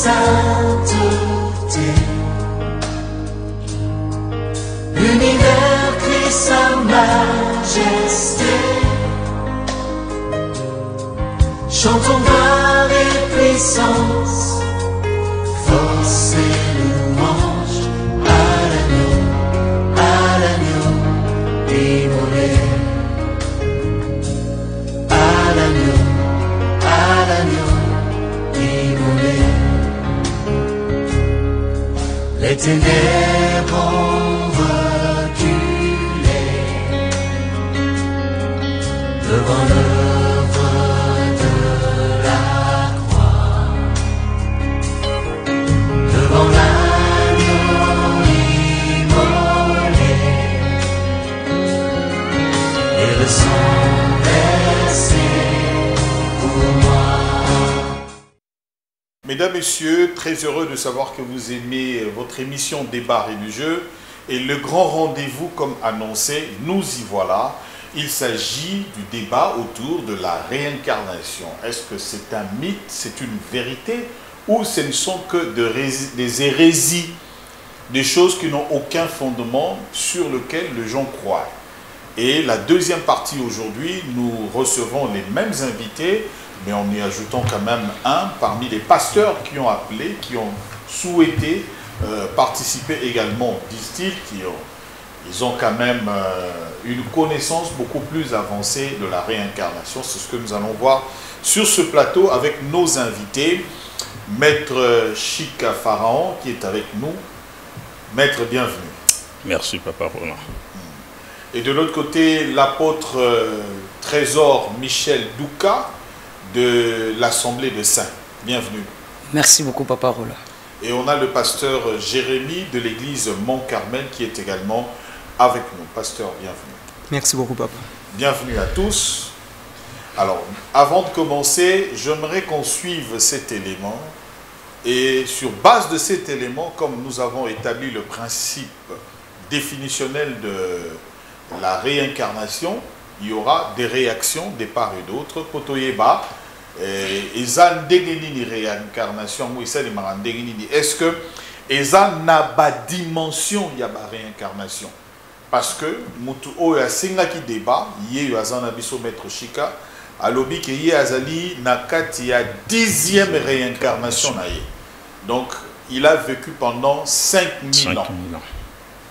sainteté. L'univers crie sa majesté. Chantons gloire et puissance, force et louange à l'agneau immolé, à l'agneau immolé. Les ténèbres ont reculé devant l'œuvre de la croix, devant l'agneau immolé et le sang versé pour moi. Mesdames, Messieurs, très heureux de savoir que vous aimez votre émission Débat religieux et le grand rendez-vous comme annoncé, nous y voilà. Il s'agit du débat autour de la réincarnation. Est-ce que c'est un mythe, c'est une vérité ou ce ne sont que des hérésies, des choses qui n'ont aucun fondement sur lequel les gens croient? Et la deuxième partie aujourd'hui, nous recevons les mêmes invités, mais en y ajoutant quand même un parmi les pasteurs qui ont appelé, qui ont souhaité participer également, disent-ils, ils ont quand même une connaissance beaucoup plus avancée de la réincarnation. C'est ce que nous allons voir sur ce plateau avec nos invités. Maître Chika Pharaon qui est avec nous. Maître, bienvenue. Merci, Papa Roland. Et de l'autre côté, l'apôtre Trésor Michel Douka de l'Assemblée de Saints. Bienvenue. Merci beaucoup, Papa Roland. Et on a le pasteur Jérémy de l'église Mont-Carmel qui est également avec nous. Pasteur, bienvenue. Merci beaucoup, Papa. Bienvenue à tous. Alors, avant de commencer, j'aimerais qu'on suive cet élément. Et sur base de cet élément, comme nous avons établi le principe définitionnel de la réincarnation, il y aura des réactions des part et d'autre. Potoyeba, Ezan Degenini réincarnation, est-ce que Ezan n'a pas dimension il y a pas réincarnation? Parce que Moutou Oya Singa qui débat, Yé Yazan Abiso Maître Chika, Alobi qui Yé Azali Nakati ya 10e réincarnation. Donc il a vécu pendant 5000 ans.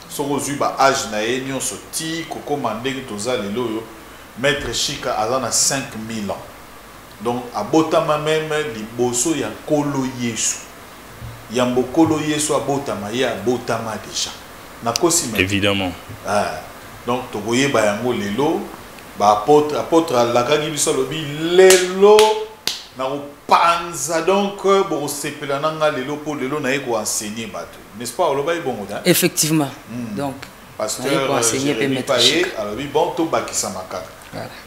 Sorozuba âge nae nyon soti koko mandeng toza lelo Maître Chika azana 5000 ans. Donc à botama même liboso ya kolo Yesu. Yambo kolo Yesu a botama ya botama déjà. Nakosi même. Évidemment. Ah. Donc togoye ba yango lelo ba apôtre la kagi biso lobi lelo na panza donc bon sepela nanga lelo po lelo na eko enseigner bato. N'est-ce pas Olobaï bon hein? Effectivement. Donc pasteur Jérémy Paye alors oui bon to bakisa makaka.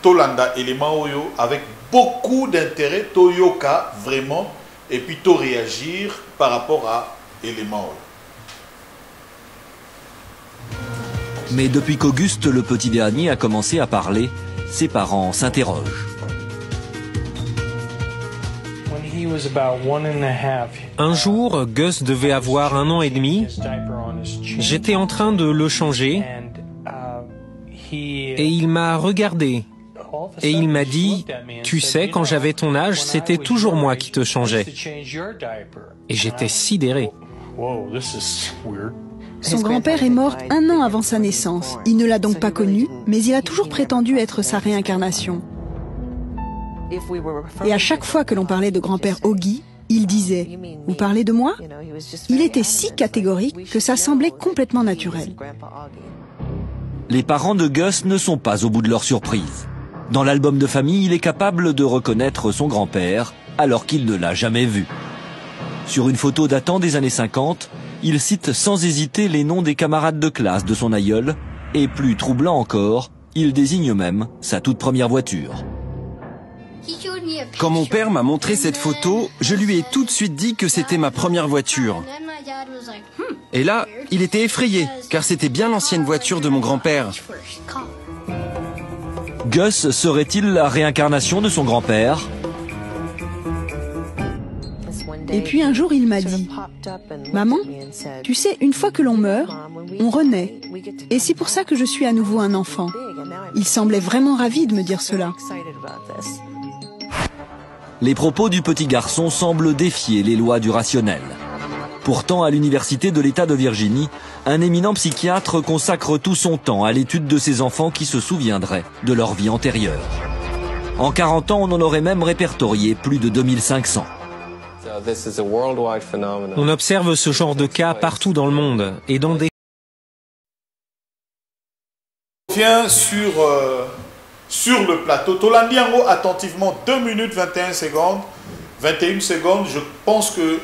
Tolanda élément oyo avec beaucoup d'intérêt toyoka vraiment et puis to réagir par rapport à élément oyo. Mais depuis qu'Auguste le petit dernier a commencé à parler, ses parents s'interrogent. Un jour, Gus devait avoir 1 an et demi. J'étais en train de le changer et il m'a regardé et il m'a dit « Tu sais, quand j'avais ton âge, c'était toujours moi qui te changeais. » Et j'étais sidéré. Son grand-père est mort 1 an avant sa naissance. Il ne l'a donc pas connu, mais il a toujours prétendu être sa réincarnation. Et à chaque fois que l'on parlait de grand-père Ogi, il disait « Vous parlez de moi ?» Il était si catégorique que ça semblait complètement naturel. Les parents de Gus ne sont pas au bout de leur surprise. Dans l'album de famille, il est capable de reconnaître son grand-père alors qu'il ne l'a jamais vu. Sur une photo datant des années 50, il cite sans hésiter les noms des camarades de classe de son aïeul et, plus troublant encore, il désigne même sa toute première voiture. Quand mon père m'a montré cette photo, je lui ai tout de suite dit que c'était ma première voiture. Et là, il était effrayé, car c'était bien l'ancienne voiture de mon grand-père. Gus serait-il la réincarnation de son grand-père? Et puis un jour, il m'a dit, « Maman, tu sais, une fois que l'on meurt, on renaît. Et c'est pour ça que je suis à nouveau un enfant. » Il semblait vraiment ravi de me dire cela. Les propos du petit garçon semblent défier les lois du rationnel. Pourtant, à l'université de l'État de Virginie, un éminent psychiatre consacre tout son temps à l'étude de ces enfants qui se souviendraient de leur vie antérieure. En 40 ans, on en aurait même répertorié plus de 2500. On observe ce genre de cas partout dans le monde et dans des... On vient sur le plateau. Tolandiango, attentivement, 2 minutes 21 secondes. 21 secondes, je pense que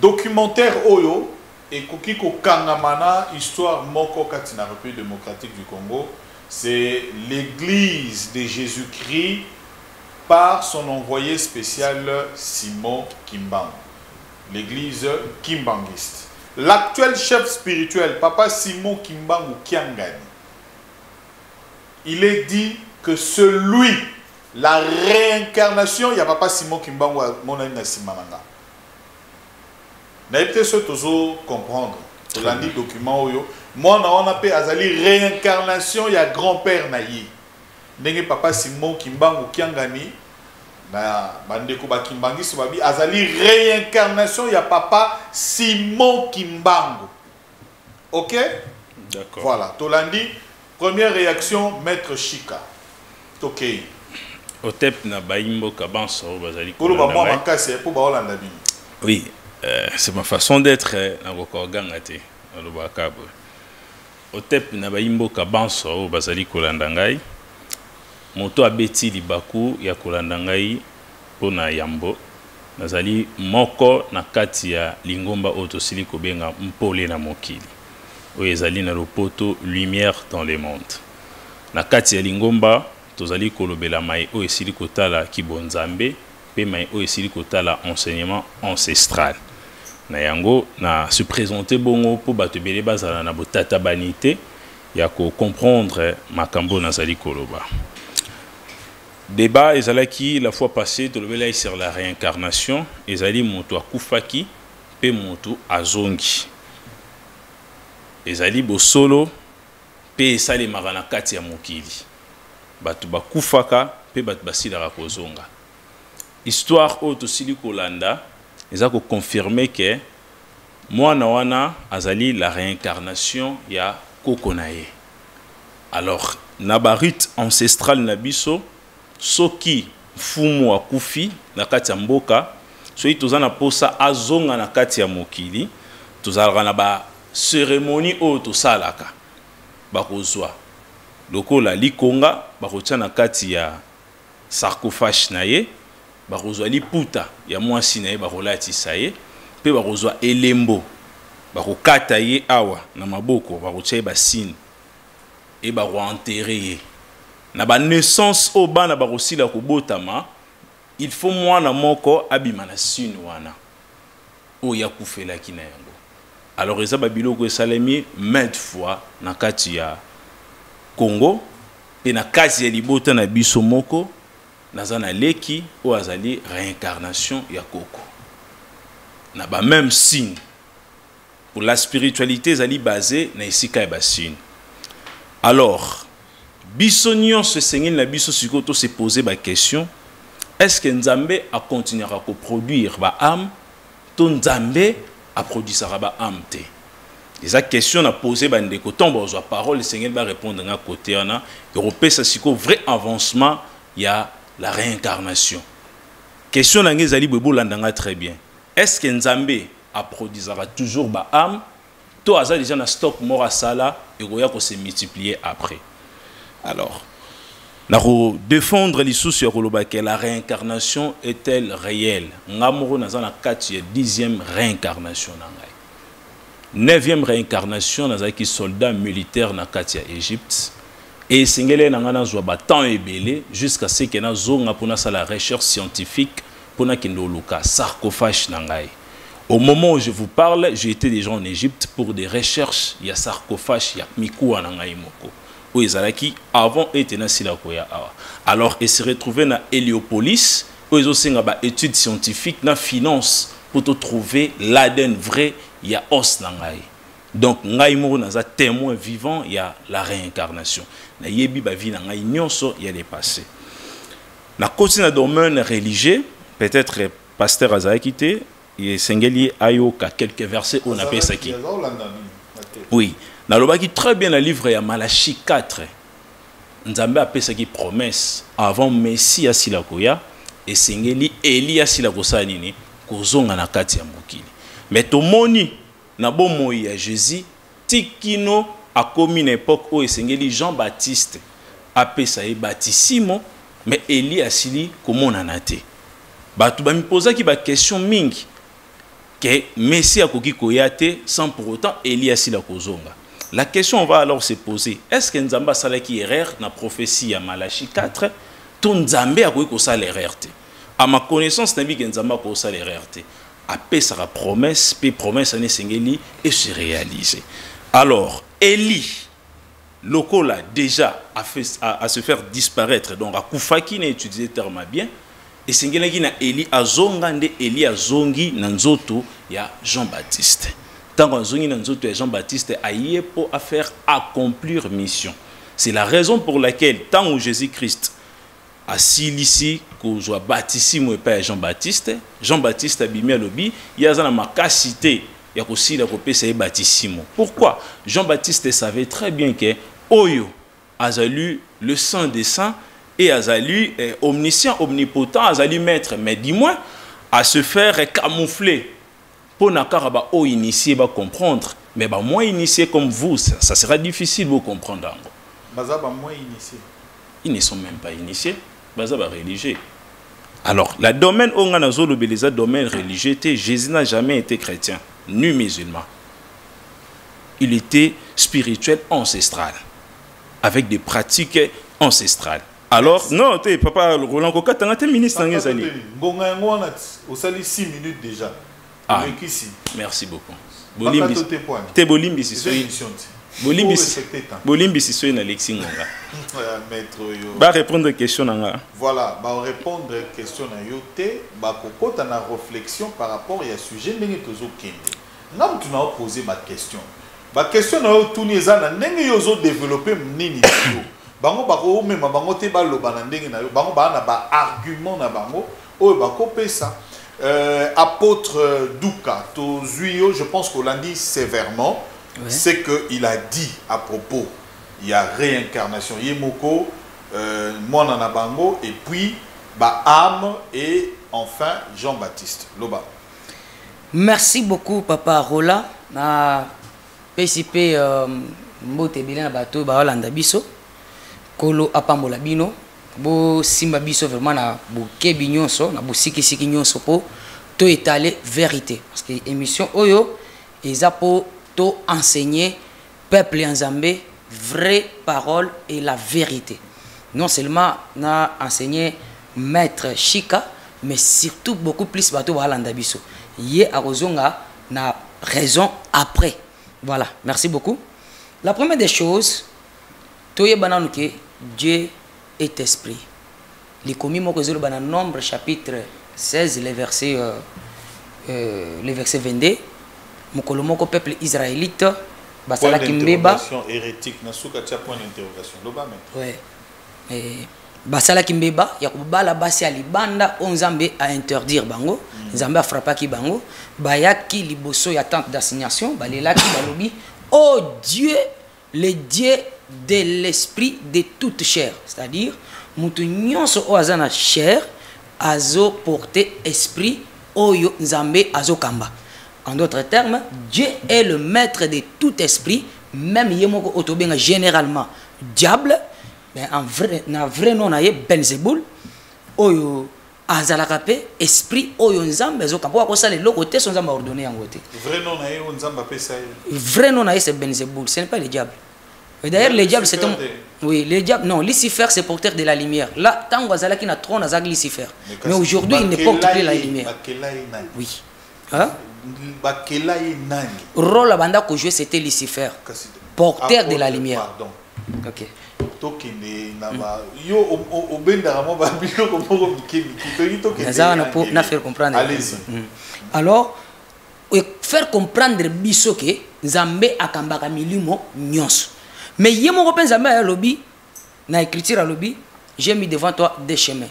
documentaire Oyo et Kokiko Kangamana, histoire Moko Katina, République démocratique du Congo, c'est l'église de Jésus-Christ par son envoyé spécial Simon Kimbangu. L'église kimbanguiste. L'actuel chef spirituel, Papa Simon Kimbangu Kiangani, il est dit que celui, la réincarnation, il y a Papa Simon Kimbangu, mon ami Nassimananga. N'a peut-être ce toujours comprendre. Il a dit document Oyo. Moi, on a azali réincarnation, il y a grand-père Nayi. N'est Papa Simon Kimbangu Kiangani, na bandeko ba Kimbangi Sibabi, azali réincarnation, il y a Papa Simon Kimbangu. Ok? D'accord. Voilà. Tolandi. Première réaction, Maître Chika. Ok. Otep na baimbo kabanso bazali. Pour le moment, pour le oui, c'est ma façon d'être na kokogangate na lobakabo. Otep na baimbo kabanso bazali kolandangai. Moto abeti libaku ya kolandangai pona yambo. Nazali moko na kati ya lingomba otosili kobenga mpole na mokili. Ezali na lopoto lumière dans le monde. Na kati ya lingomba tozali kolobela mai o esili kotala kibonzambe pe mai o esili kotala enseignement ancestral. Na yango na se présenter bongo po bato bele bazala na botata banité ya ko comprendre makambo nazali koloba. Débat ezalaki la fois passée tolobela sur la réincarnation, ezali moto akufaki pe moto azongi. Ezali bosolo pe esali magana kati ya mokili. Batu bakufaka pe batu basilaka kozonga. Histoire oto sili kolanda eza ko confirmer que mwana wana azali la réincarnation ya koko na ye. Alors na ba rite ancestrale na biso soki fumu akufi na kati ya mboka soki tozana posa azonga na kati ya mokili tozalaka na ba cérémonie oto salaka bakozwa lokola likonga bakotia na kati ya sarcophage na ye bakozwa liputa ya mwasi na ye bakolatisa ye pe bakozwa elembo bakokata ye awa na maboko bakotia ye basine e bakoenterre ye na ba naissance o bana bakosila kobotama il faut mwana moko abima na sine wana oya kufelaki na yango. Alors eza babiloko esalemi maintes fois na kati ya Congo pe na kati ya libota na biso moko naza na leki o azali réincarnation ya koko na ba même signe. Pour la spiritualité ezali basée na esika ya basine. Alors biso nyonso esengeli na biso sikoyo to se poser ba question, est-ce que Nzambe a continuer à produire ba âme to Nzambe a produit sa rabat âme te? Les questions à poser bandeko tombe aux paroles le Seigneur va répondre à côté ana européen ça siko vrai avancement il y a la réincarnation. Question na ngezali bebo landanga très bien. Est-ce que Nzambe a produit toujours ba âme to aza déjà na stock mort à sala et goya ko se multiplier après. Alors na défendre les soucis que la réincarnation est-elle réelle? Ngamoro na na 10e réincarnation nangai. 9e réincarnation na qui soldat militaire na katia Égypte et singele na ngana zwa ba temps ebele jusqu'à ce que na zonga pona sa la recherche scientifique pona kindoluka sarcophage nangai. Au moment où je vous parle, j'ai été déjà en Égypte pour des recherches, il y a sarcophage, il y a mikou nangai moko. Avant était na silakoya awa. Alors il se retrouvait na Héliopolis où ils ont une étude scientifique na finance pour te trouver l'ADN vrai, il y a os dans ngai. Donc ngai moko naza témoin vivant, il y a la réincarnation. Na yebi ba vie na ngai nyonso, il y a les passés. Na côté na domaine religieux, peut-être pasteur Azakité, et Sengeli Ayoka quelques versets on appelle ça qui. Oui, na lobaki très bien le livre ya Malachie 4. Nzambe appelle ça qui promesse avant Messie asila koya et Sengeli Eli asila kosala nini kozonga na kati ya mokili. Mais tomoni na bomoi ya Jésus tikino a commis une époque où Sengeli Jean-Baptiste appelle ça baptisimo mais Eli asili comment on en a été. Batu ba mi posa ki ba question mingi que Messie a koki koyate sans pour autant Eli asila kozonga. La question va alors se poser, est-ce que Nzamba salaki erreur na prophétie à Malachie 4 ton Nzambe a koki kosala erreur te. À ma connaissance nabi que Nzamba ko sala erreur te. Après sa promesse, puis promesse ane Sengeli et se réaliser. Alors Eli Lokola déjà a se faire disparaître, donc à Koufaki n'a utilisé le terme bien, et Sengeli na Eli azonga nde Eli azongi nanzoto ya Jean-Baptiste. Tant qu'on zongi nanzoto ya Jean-Baptiste aïe pour faire accomplir mission. C'est la raison pour laquelle tant où Jésus-Christ a silisi que soit baptisimo et pas Jean-Baptiste, Jean-Baptiste a bimé lobi, il y a une macacité, il y a aussi la copie c'est baptisimo. Pourquoi? Jean-Baptiste savait très bien que Oyo a lu le sang des saints et a lu omniscient, omnipotent, a lu maître, mais dis-moi, à se faire camoufler pour n'akaraba o initié va comprendre, mais bah moins initié comme vous, ça sera difficile de comprendre. Bazaba moins initié. Ils ne sont même pas initiés, bazaba religieux. Alors, le domaine où on a le domaine religieux, Jésus n'a jamais été chrétien, ni musulman. Il était spirituel ancestral, avec des pratiques ancestrales. Alors, non, papa Roland Koka, tu as été ministre en Israël. Au salut 6 minutes déjà. Ah, merci beaucoup. Bolimbi si soy. Bolimbi si soy na Lexi Ngonga. Va répondre question nanga. Voilà, va répondre question na yote, ba kokota na réflexion par rapport à sujet ndenge tozo kende. Ngam tu na poser ma question. Ba question na yo tuni ezana ndenge yozo développer nini yo. Bango bako mema bango te ba loba na ndenge na yo. Bango ba na ba argument na bango o ba kopesa. Apôtre Douka, je pense qu'on l'a dit sévèrement, ouais. C'est qu'il a dit à propos, il y a réincarnation, Yemoko, Mwananabango, et puis Baham et enfin Jean-Baptiste. Loba. Merci beaucoup, Papa Rola. Na PCP Mbotebile Bato, Baolanda Biso, Kolo Apambola Bino. Bo simba biso vraiment na bo kebi nyonso na bo siki nyonso po to étaler vérité parce que émission oyo eza po to enseigner peuple nzambe vraie parole et la vérité. Non seulement na enseigner maître Chika mais surtout beaucoup plus bato balanda biso yé arozonga na raison après. Voilà, merci beaucoup. La première des choses to yé bananu ke Dieu est esprit. Les commis Mokozolo dans Nombre chapitre 16, le verset 22. Mokolomoko peuple israélite basala kimbeba hérétique nasuka tia point d'interrogation. Loba mais. Ouais. Basala kimbeba ya kubala basi alibanda onzambe a interdire bango, nzambe a frappaki bango, bayaki liboso ya tente d'assignation, balelaki balobi oh Dieu, le Dieu de l'esprit de toute chair, c'est-à-dire mutu nyonso o azana chair azo porter esprit oyo nzambe azo kamba. En d'autres termes, Dieu est le maître de tout esprit, même yemoko otobenga généralement diable, mais en vrai nom naye Belzéboul oyo azalaka pe esprit oyo nzambe azo kamba ko sala loko te son nzambe ordonné yango te. Vrai nom naye nzambe pe ça. Vrai nom naye c'est Belzéboul, ce n'est pas le diable. D'ailleurs, le diable, c'est un... Oui, le diable, non, Lucifer, c'est porteur de la lumière. Là, tant que qui n'a trône, à Lucifer. Mais aujourd'hui, il ne porte plus la lumière. Oui. Hein? Le rôle à Banda que jouait, c'était Lucifer, porteur de la lumière. Ok. Tokende na ba yo obenda mo ba biloko moko mikemi tokende. Ça na faire comprendre. Allez-y. Alors faire comprendre biso que Nzambe akambaka milimo nyonso. Mais yemo ko penza Nzambe ya lobi na écriture à lobi, j'ai mis devant toi deux chemins.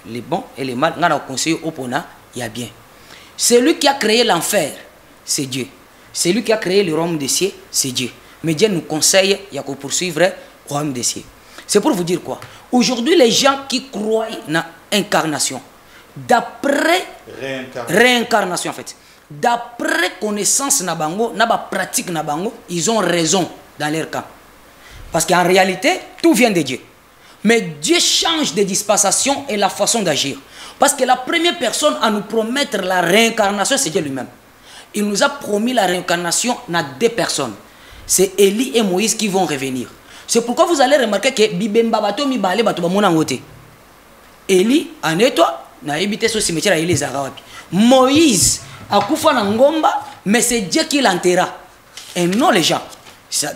Les bons et les mal, ngana conseiller opona, il y a bien. Celui qui a créé l'enfer, c'est Dieu. Celui qui a créé le royaume des cieux, c'est Dieu. Mais Dieu nous conseille, il y a qu'à poursuivre le royaume des cieux. C'est pour vous dire quoi? Aujourd'hui, les gens qui croient dans l'incarnation, d'après réincarnation en fait, d'après connaissance nabango, naba pratique nabango, ils ont raison dans leur cas. Parce qu'en réalité, tout vient de Dieu. Mais Dieu change de dispensation et la façon d'agir. Parce que la première personne à nous promettre la réincarnation, c'est Dieu lui-même. Il nous a promis la réincarnation dans deux personnes. C'est Élie et Moïse qui vont revenir. C'est pourquoi vous allez remarquer que Bibemba bato mi balé bato ba mona ngote. Élie en étoile na habité sur cimetière Élie Zarawapi. Moïse a kufa na ngomba, mais c'est Dieu qui l'enterra et non les gens.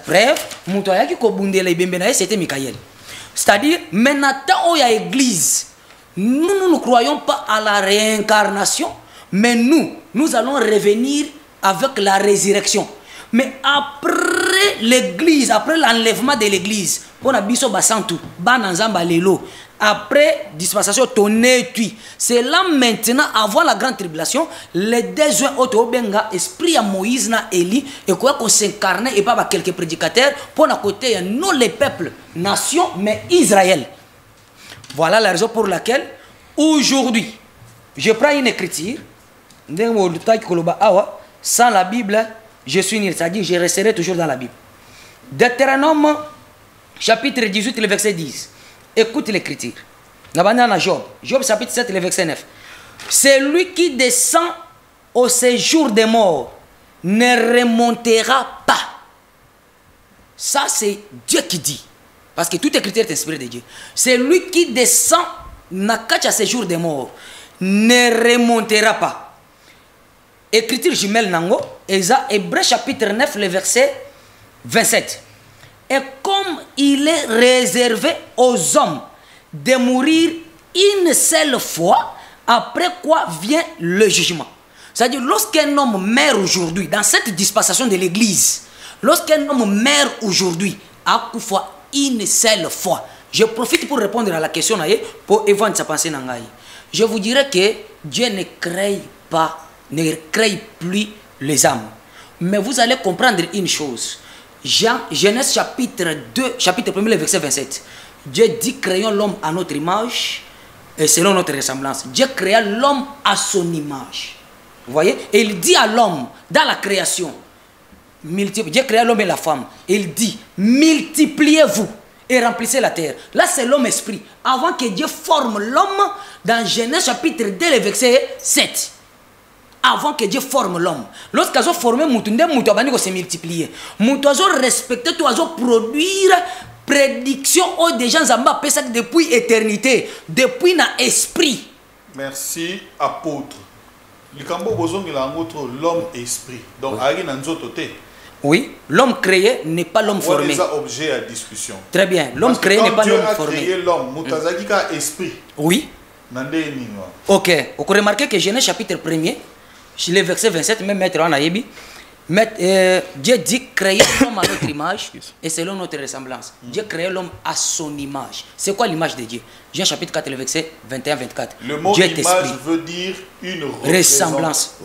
Bref, mutoya ki ko bundela ibembe na c'était Michael. C'est-à-dire maintenant au ya église, nous ne croyons pas à la réincarnation, mais nous allons revenir avec la résurrection. Mais après l'église, après l'enlèvement de l'église, on a biso basantu, bananzamba lelo. Après dispensation tonné tui. C'est là maintenant, avant la grande tribulation, les deux autres benga esprit à Moïse na Élie et quoi qu'on s'incarne et pas quelques prédicateurs pour na côté non les peuples, nations, mais Israël. Voilà la raison pour laquelle aujourd'hui, je prends une écriture, sans la Bible, je suis nul, c'est-à-dire je resterai toujours dans la Bible. Deutéronome, chapitre 18, le verset 10. Écoute l'écriture. Job, Job chapitre 7, le verset 9. Celui qui descend au séjour des morts ne remontera pas. Ça, c'est Dieu qui dit. Parce que toute écriture est inspirée de Dieu. Celui qui descend au séjour des morts ne remontera pas. Écriture jumelle Nango, Hébreux chapitre 9, le verset 27. Et comme il est réservé aux hommes de mourir une seule fois, après quoi vient le jugement. C'est-à-dire, lorsqu'un homme meurt aujourd'hui, dans cette dispensation de l'église, lorsqu'un homme meurt aujourd'hui, à fois une seule fois, je profite pour répondre à la question, pour évoquer sa pensée. Je vous dirais que Dieu ne crée pas, ne crée plus les âmes. Mais vous allez comprendre une chose. Genèse chapitre 2, chapitre 1, verset 27. Dieu dit créons l'homme à notre image et selon notre ressemblance. Dieu créa l'homme à son image. Vous voyez? Et il dit à l'homme, dans la création, Dieu créa l'homme et la femme. Il dit, multipliez-vous et remplissez la terre. Là, c'est l'homme esprit. Avant que Dieu forme l'homme, dans Genèse chapitre 2, verset 7. Avant que Dieu forme l'homme. Lorsqu'ils ont formé Moutounde, Moutoubani se multiplier. Moutoiseau respecté, Toiseau produire prédiction aux des gens Zamba Pesak depuis éternité, depuis na esprit. Merci, apôtre. L'homme esprit. Donc, oui, l'homme créé n'est pas l'homme formé. C'est objet à discussion. Très bien, l'homme créé n'est pas l'homme formé. Dieu a créé l'homme, Moutazagika esprit. Oui. Ok, vous remarquez que Genèse chapitre 1er, chez le verset 27, même maître Anayebi, Dieu dit créer l'homme à notre image et selon notre ressemblance. Dieu crée l'homme à son image. C'est quoi l'image de Dieu? Genèse chapitre 4, le verset 21-24. Le mot Dieu image veut dire une ressemblance.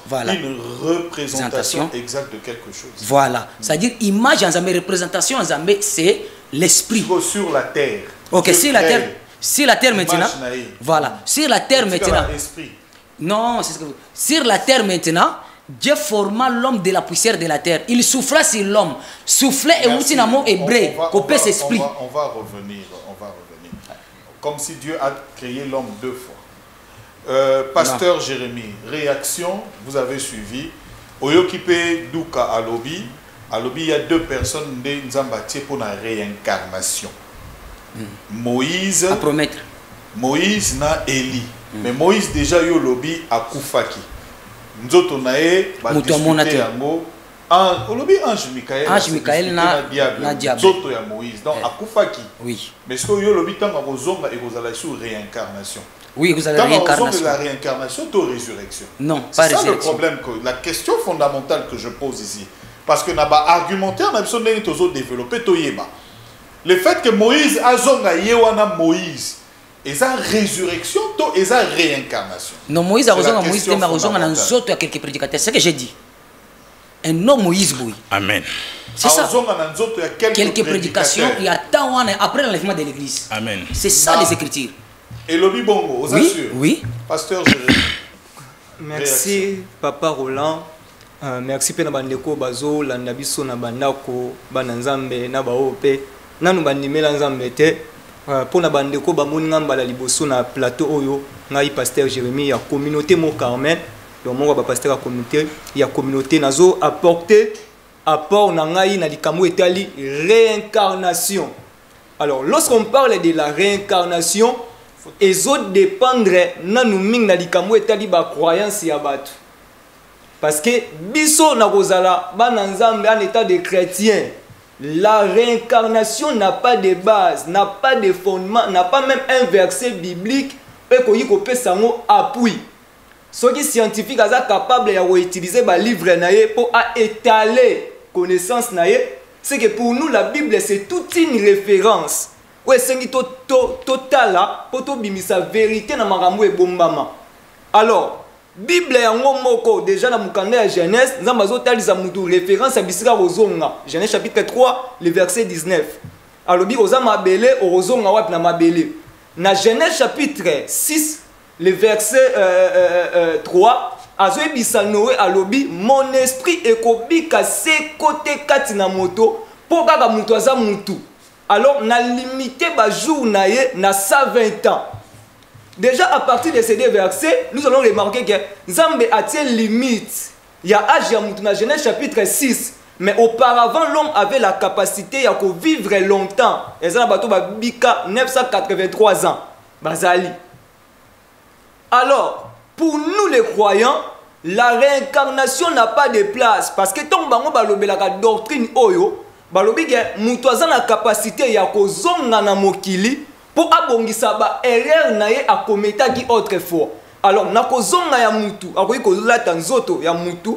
Voilà. Une représentation exacte de quelque chose. Voilà. C'est-à-dire image en Zambé, représentation en Zambé, c'est l'esprit. Sur la terre. Ok, sur la terre maintenant. Voilà. Sur la terre maintenant. Non, c'est ce que vous... Sur la terre maintenant, Dieu forma l'homme de la poussière de la terre. Il souffla sur l'homme. Souffler et aussi un mot hébreu. On va revenir. Comme si Dieu a créé l'homme deux fois. Pasteur Jérémie, réaction, vous avez suivi. Oyokipe Douka Alobi. Alobi, il y a deux personnes de Nzambati pour la réincarnation. Moïse. À promettre. Moïse na Élie. Mais Moïse déjà yo lobi a Koufaki. Nzoto nae ba discuter yango Ange Michael. Ange Michael na diable. Zoto ya Moïse. Donc, akufaki. Oui. Mais ce que yo lobi tanga kozonga et kozala sur réincarnation. Oui, vous avez la réincarnation. La réincarnation ou résurrection? Non, pas résurrection. C'est ça le problème, la question fondamentale que je pose ici. Parce que naba argumentaire, n'a besoin de développer toyeba. Le fait que Moïse a zonga yewana Moïse, et ça résurrection et ça réincarnation. Non, Moïse a zonga Moïse, mais a zonga dans autres quelques prédicateurs. C'est ce que j'ai dit. Un homme Moïse boui. Amen. C'est ça. Quelques prédications, il y a tant après l'enlèvement de l'église. Amen. C'est ça les Écritures. Et Lobi Bongo, aux assure. Oui. Pasteur Jérémy. Merci, Réaction. Papa Roland. Merci pe na bandeko bazo landa biso na bandako bana nzambe na baope nanu bandimela nzambe te po na bandeko bamoni ngamba liboso na plateau oyo ngai pasteur Jérémy ya communauté Mont Carmel donc mon ba pasteur ya communauté nazo apporter apport na ngai na likambo etali réincarnation. Alors lorsqu'on parle de la réincarnation ezo dépendre nanu ming na likambo etali ba croyance ya batu. Parce que biso na kozala bana nzambe en état de chrétien, la réincarnation n'a pas de base, n'a pas de fondement, n'a pas même un verset biblique et ko yiko pesa ngo appui. Ceux qui scientifiques sont capables d'utiliser ba livre naie pour étaler connaissance naie, c'est que pour nous la Bible c'est toute une référence. Ouais, c'est total là pour to bimisa vérité na makambo e bombama. Alors Bible yango moko déjà na mukanda ya Genèse nzamba zotaliza mutu référence à bisika rozonga Genèse chapitre 3 le verset 19 alobi oza mabele orozonga wapi na mabele na Genèse chapitre 6 le verset 3 azoyebisa Noé alobi mon esprit ekobika se côté kati na moto po kaka mutu aza mutu alors na limité ba jour na ye na 120 ans. Déjà à partir de ces deux versets, nous allons remarquer que Nzambe a-t-il limite. Il y a âge dans Genèse chapitre 6. Mais auparavant, l'homme avait la capacité de vivre longtemps. Et ça, bika 983 ans. Bazali. Alors, pour nous les croyants, la réincarnation n'a pas de place. Parce que tant que la doctrine oyo, balobi que mutoza na capacité ya kozonga na mokili pour abongisa ba erreur na ye akometaki autrefois. Alors na kozonga ya mutu akoki kolata nzoto ya mutu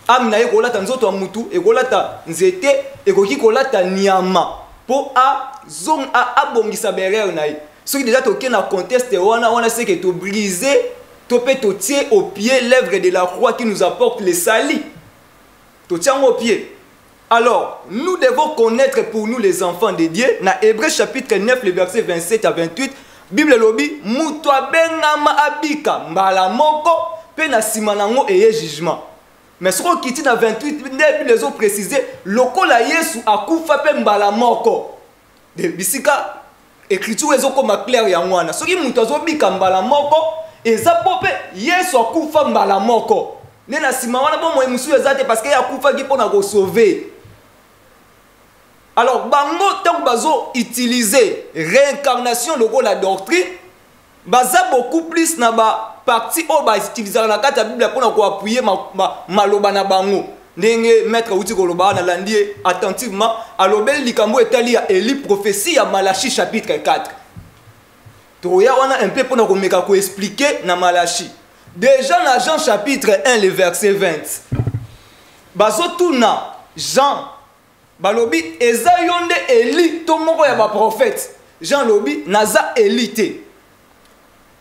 amina ye kolata nzoto ya mutu ekolata nzete ekoki kolata nyama pour abongisa ba erreur na ye. Ce qui déjà toke na contexte wana c'est que to briser to pe to tirer au pied l'œuvre de la croix qui nous apporte le salut. To tient au pied. Alors, nous devons connaître pour nous les enfants de Dieu, dans Hébreux chapitre 9, le verset 27 à 28, Bible lobi, Mutwa bengama abika, mbala moko, pe na simanango eye jugement. Mais ce qui dit dans 28, les autres précisé, loko la Yesu akufa pe mbala moko. De bisika, écriture ezo comme clair ya mwana. Ce qui mutwa zo bika mbala moko, eza pope Yesu akufa mbala moko. Ne na simanana bon mo emusu ezate parce que ya akufa ki pona ko sauver. Alors, bango tant bazo utiliser réincarnation logo la doctrine, baza beaucoup plus na ba partie o ba utiliser na kata Bible pour ko appuyer maloba na bango. Ndenge maître uti ko loba na landie attentivement alobel likambo etali ya Eli prophétie ya Malachi chapitre 4. To ya wana un peu pour ko meka ko expliquer na Malachi. Déjà dans Jean chapitre 1 le verset 20. Bazo tuna Jean balobi eza yonde Eli to moko ya ba prophète Jean lobi naza Eli.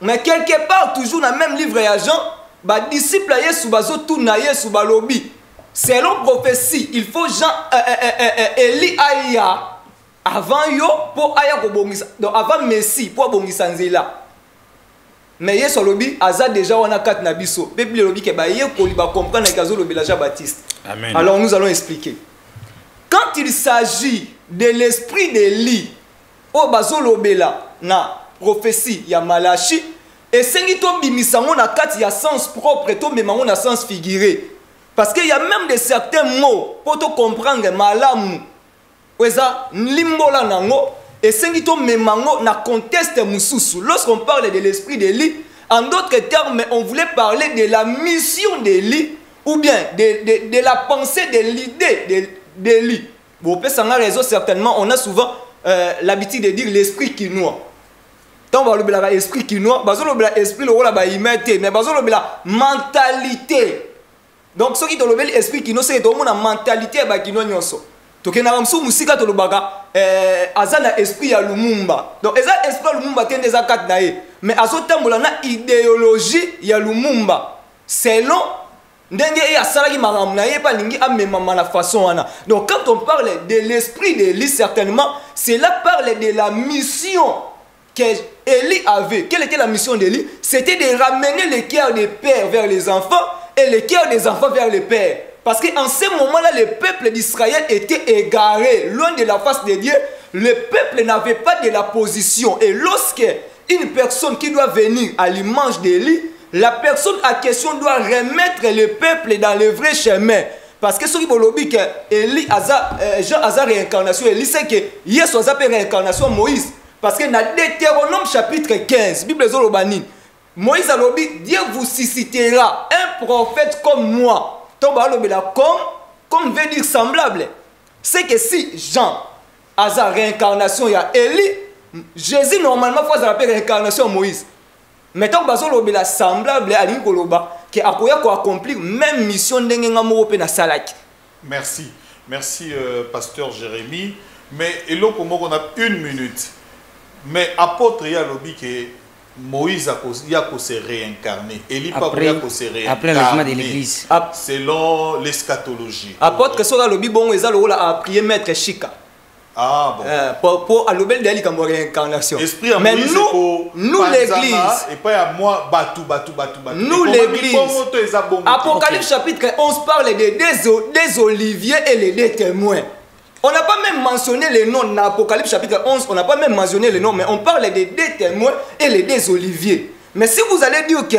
Mais quelque part toujours dans le même livre ya Jean ba disciple Yesu bazo tuna Yesu balobi selon prophétie il faut Jean Eli aya avant yo pour aya ko bongisa donc avant Messie pour bongisa nzela. Mais Yesu lobi aza déjà wana kat na biso Bible lobi ke ba ye ko li ba comprendre kazo lobi la Jean Baptiste. Amen. Alors nous allons expliquer. Quand il s'agit de l'esprit d'Eli, au bazolobela na prophétie ya Malachi, et sengi to bimisango na kati ya sens propre to memango na sens figuré. Parce qu'il y a même de certains mots pour te comprendre malamu. Weza limbola nango et sengi to memango na contexte mususu. Lorsqu'on parle de l'esprit d'Eli, en d'autres termes, on voulait parler de la mission d'Eli. ou bien de la pensée, de l'idée d'Élie. Vous pouvez s'en raison, certainement, on a souvent l'habitude de dire l'esprit quinois. Tant on va l'esprit quinois, l'esprit mais la mentalité. Donc, ce qui est l'esprit quinois, c'est la mentalité de quinois. Donc, il y a un musika to lobaga azana esprit ya Lumumba. Donc, eza esprit ya Lumumba tende za kat na ye. Mais azotambola na idéologie ya Lumumba. Selon ndenge ya salaki maram na ye pa lingi amemama na façon wana. Donc, quand on parle de l'esprit d'Élie, certainement, cela parle de la mission qu'Élie avait. Quelle était la mission d'Élie? C'était de ramener le cœur des pères vers les enfants et le cœur des enfants vers les pères. Parce qu'en ce moment-là, le peuple d'Israël était égaré, loin de la face de Dieu. Le peuple n'avait pas de la position. Et lorsque une personne qui doit venir à l'image d'Élie, la personne à question doit remettre le peuple dans le vrai chemin. Parce que ce qui veut dire que Élie, Jean a réincarnation, Élie sait que Yesu a réincarnation Moïse. Parce que dans Deutéronome chapitre 15, Bible Zolobani, Moïse a dit, Dieu vous suscitera un prophète comme moi. Comme veut dire semblable, c'est que si Jean a sa réincarnation, il y a Élie, Jésus normalement faut la réincarnation Moïse. Mais tant que la semblable à l'Inkoloba, qui a accomplir même mission d'Engengamoro na Salaki. Merci, merci pasteur Jérémy. Mais et là pour moi on a 1 minute. Mais apôtre il y a lobby que Moïse a se réincarné. Élie pas se réincarné. Après l'avènement de l'église. Selon l'eschatologie. Apôtre que soit lobby bon ils ont a prier maître Chika. Ah bon. Pour à l'obel d'Élie comme réincarnation. Esprit mais nous l'église et pas à moi batou. Nous l'église. Apocalypse chapitre 11 parle des oliviers et les deux témoins. On n'a pas même mentionné les noms dans l'Apocalypse chapitre 11, on n'a pas même mentionné les noms, mais on parle des deux témoins et les deux oliviers. Mais si vous allez dire que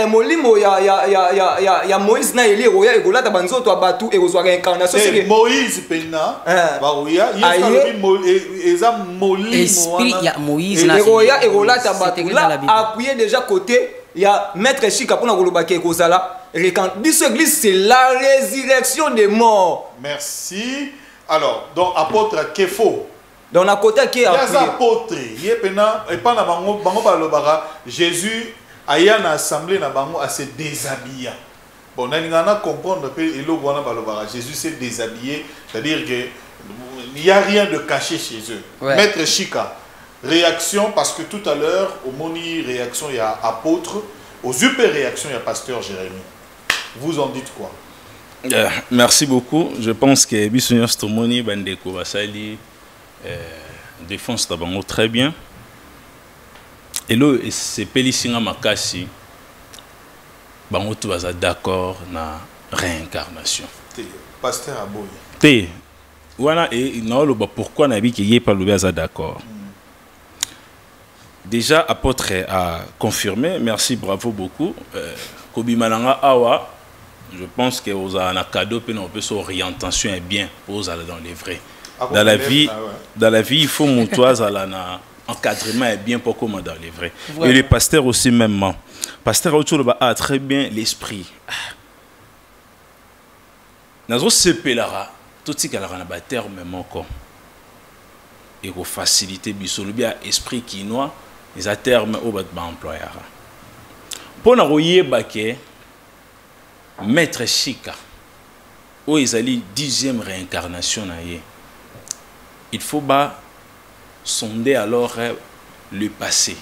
Molimo ya Moïse na Élie roya egola ta banzo to abatu egozo réincarnation c'est Moïse pena baroya eza molimo esprit ya Moïse na roya egola ta batu là appuyé déjà côté il y a maître Chika pour na ke ekozala This église, c'est la résurrection des morts. Merci. Alors, donc, apôtre Kefo. Dans la côté qui est apôtre, et pendant Jésus a eu une assemblée à se déshabiller. Bon, on a comprendre que Jésus s'est déshabillé, c'est-à-dire qu'il n'y a rien de caché chez eux. Ouais. Maître Chika, réaction, parce que tout à l'heure, au moni réaction, il y a apôtre, aux super réactions, il y a pasteur Jérémy. Vous en dites quoi? Merci beaucoup. Je pense que Bissonnier Stomoni Bandeko Basali défense d'abord très bien. Et là, c'est Pélissinga Makasi. Bango tout va d'accord na réincarnation. Pasteur Aboy. Té. Voilà et non pourquoi nabi qui est pas le bien d'accord. Déjà apôtre a confirmé. Merci, bravo beaucoup. Kobi Malanga Awa. Je pense que vous avez un cadeau, puis on peut s'orientation est bien pour aller dans les vrais. Dans la vie, il faut montoise à l'encadrement est bien pour comment dans les vrais. Et les pasteurs aussi même. Pasteur autour a très bien l'esprit. Dans ce pélara, tout ce qu'il y a un terme même encore. Et pour faciliter bien esprit qui noie, les termes au bas employeur. Pour nous voyez Maître Chika, où ils allaient 10e réincarnation, il faut sonder alors le passé.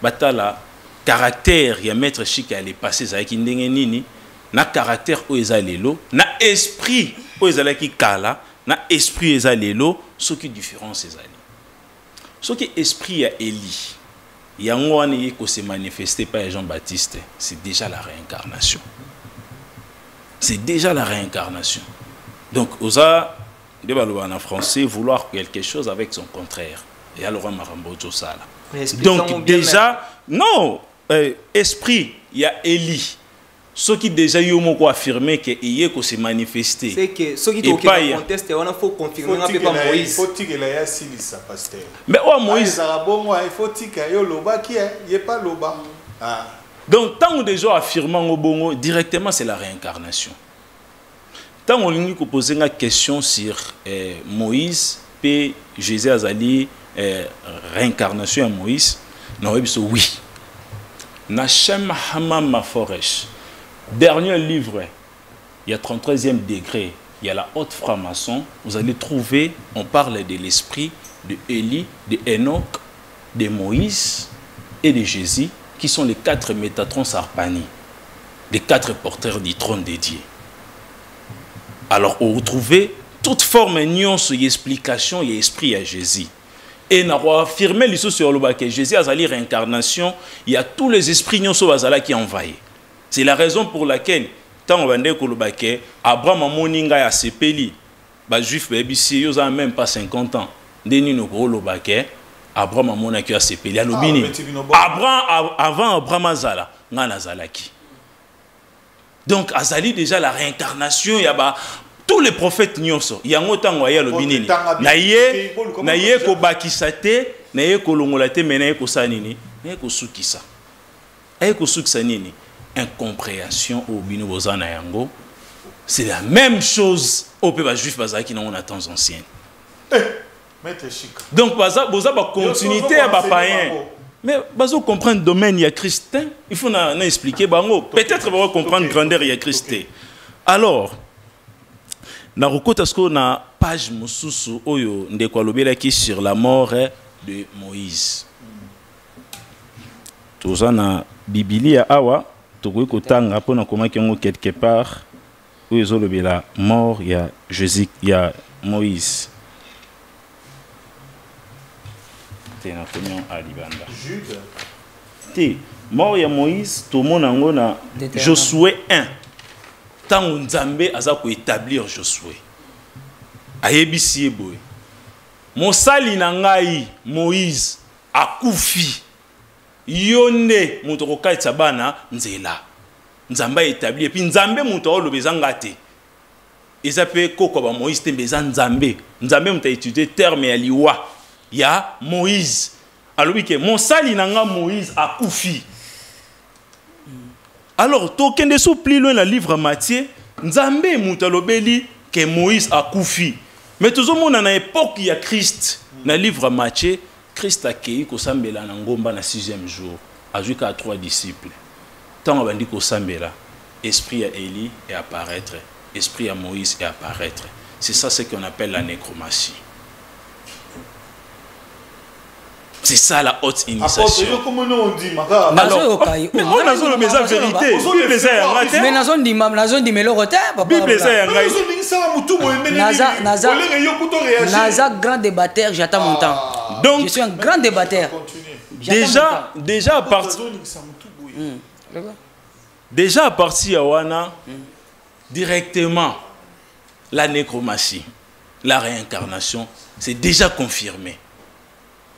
Batala caractère, il y a Maître Chika le passé, ça qui nini, na caractère où ils allaient l'eau, na esprit où ils allaient qui kala, na esprit ils allaient l'eau, ce qui différence ils allaient. Ce qui esprit a Élie, il y a un qui s'est manifesté par Jean-Baptiste, c'est déjà la réincarnation. C'est déjà la réincarnation. Donc, osa, en français, vouloir quelque chose avec son contraire. Et alors, donc, déjà, non, esprit, il y a Élie. Ceux qui déjà ont affirmé qu'il s'est manifesté. C'est que ceux qui ont contesté, il faut confirmer un peu par Moïse. Il faut qu'il y ait ça, pasteur. Mais oh, Moïse. Il faut qu'il y ait loba qui est, il n'y a pas loba. Donc, tant que des gens affirment au bongo, directement, c'est la réincarnation. Tant on lui pose une question sur Moïse, puis Jésus Azali, réincarnation à Moïse, non, oui. Nachem Hamam Foresh, dernier livre, il y a 33e degré, il y a la haute franc-maçon, vous allez trouver, on parle de l'esprit de Élie, de Enoch, de Moïse et de Jésus, qui sont les 4 Métatrons Sarpani, les 4 porteurs du trône dédié. Alors, on retrouve toute forme de nuance et explication et esprit à Jésus. Et on a affirmé l'issue sur le bas que Jésus a zali réincarnation, il y a tous les esprits nuance qui envahissent. C'est la raison pour laquelle, tant on va dire que Abraham Moninga a sepeli, les Juifs, ils n'ont même pas 50 ans. Abraham a sepeli. Avant Abraham Azala, donc Azali déjà la réincarnation, il y a tous les prophètes nyonso. Il y a un temps où il y a le binini. Naye ko bakisate, naye ko longolate, mais naye ko sanini, naye ko sukisa. Naye ko sukisa nini. Incompréhension au bino bozana yango. C'est la même chose au peuple juif bazaki dans les temps anciens. Donc baza ba continuité à ba païen. Mais bazo comprendre le domaine il y a Christ, il faut expliquer bango. Peut-être va comprendre grandeur il y a Christ. Alors na rokota sko na page mususu oyo ndeko alobela ki sur la mort de Moïse. Toza na Biblia awa tokoki kotanga pona komaki yango quelque part oyo ezolobela mort ya Jésus ya Moïse. Te na konyo alibanda. Jude. Te mort ya Moïse to mona ngo na Josué 1. Tant Nzambe aza ko établir Josué. Ayebisi boy. Mosali na ngai Moïse akufi. Yonde muto ko kaitsa bana nzela. Nzambe établir puis Nzambe muto olobeza ngate. Ezape koko ba Moïse tembeza Nzambe. Nzambe muta étudier terme ya liwa ya Moïse. Alobi ke mosali na nga Moïse akufi. Alors, token de sous plus loin le livre Matthieu, Nzambe mutalobeli que Moïse a koufi. Mais tout le monde dans l'époque il y a Christ. Dans le livre Matthieu, Christ a kéi ko sambela na ngomba na 6e jour, ajuka 3 disciples. Tant on dit ko sambela, esprit à Élie et apparaître, esprit à Moïse et apparaître. C'est ça ce qu'on appelle la nécromancie. C'est ça la haute initiation. Alors, mais on a la vérité. Mais nazon di mam, nazon di melo rote, papa. Naza grand débatteur, j'attends mon temps. Donc je suis un grand débatteur. Déjà à partir de Wana, directement la nécromancie, la réincarnation, c'est déjà confirmé.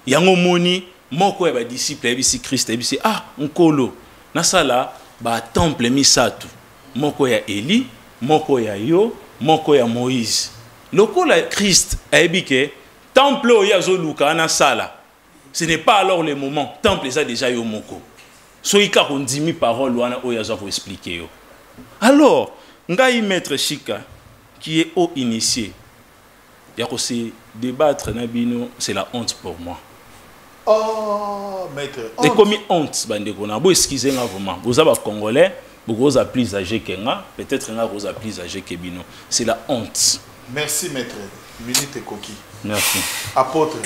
Yango moni moko ya disciple ebisi Christ ebisi nkolo nasala ba temple misatu moko ya Eli moko ya yo moko ya Moïse lokola Christ ebike temple oya zoluka na sala ce n'est pas alors le moment temple ça déjà yo moko so ika kondimi parole wana oya za ko expliquer yo alors ngai maître Chika qui est haut initié ya ko se débattre na bino c'est la honte pour moi. Oh, maître. Et comme honte, vous excusez-moi vraiment. Vous avez Congolais, vous avez plus âgé que moi, peut-être vous avez plus âgé que Bino. C'est la honte. Merci, maître. Minute et coquille. Merci. Apôtre,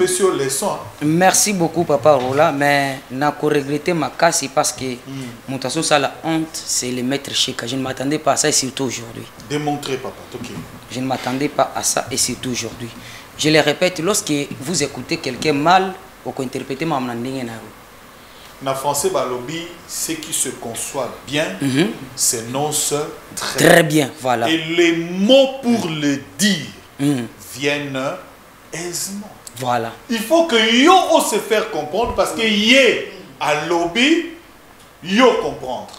monsieur leçon. Merci beaucoup, papa Rola, mais je regretté ma casse parce que mon tasso, ça la honte, c'est le maître Chika. Je ne m'attendais pas à ça et surtout aujourd'hui. Démontrez, papa. Okay. Je ne m'attendais pas à ça et surtout aujourd'hui. Je le répète, lorsque vous écoutez quelqu'un mal, vous interprétez ma mandingue na français balobi ce qui se conçoit bien s'énonce très bien, voilà. Et les mots pour le dire viennent aisément. Voilà. Il faut que yo se faire comprendre parce que yé à lobby yo comprendre.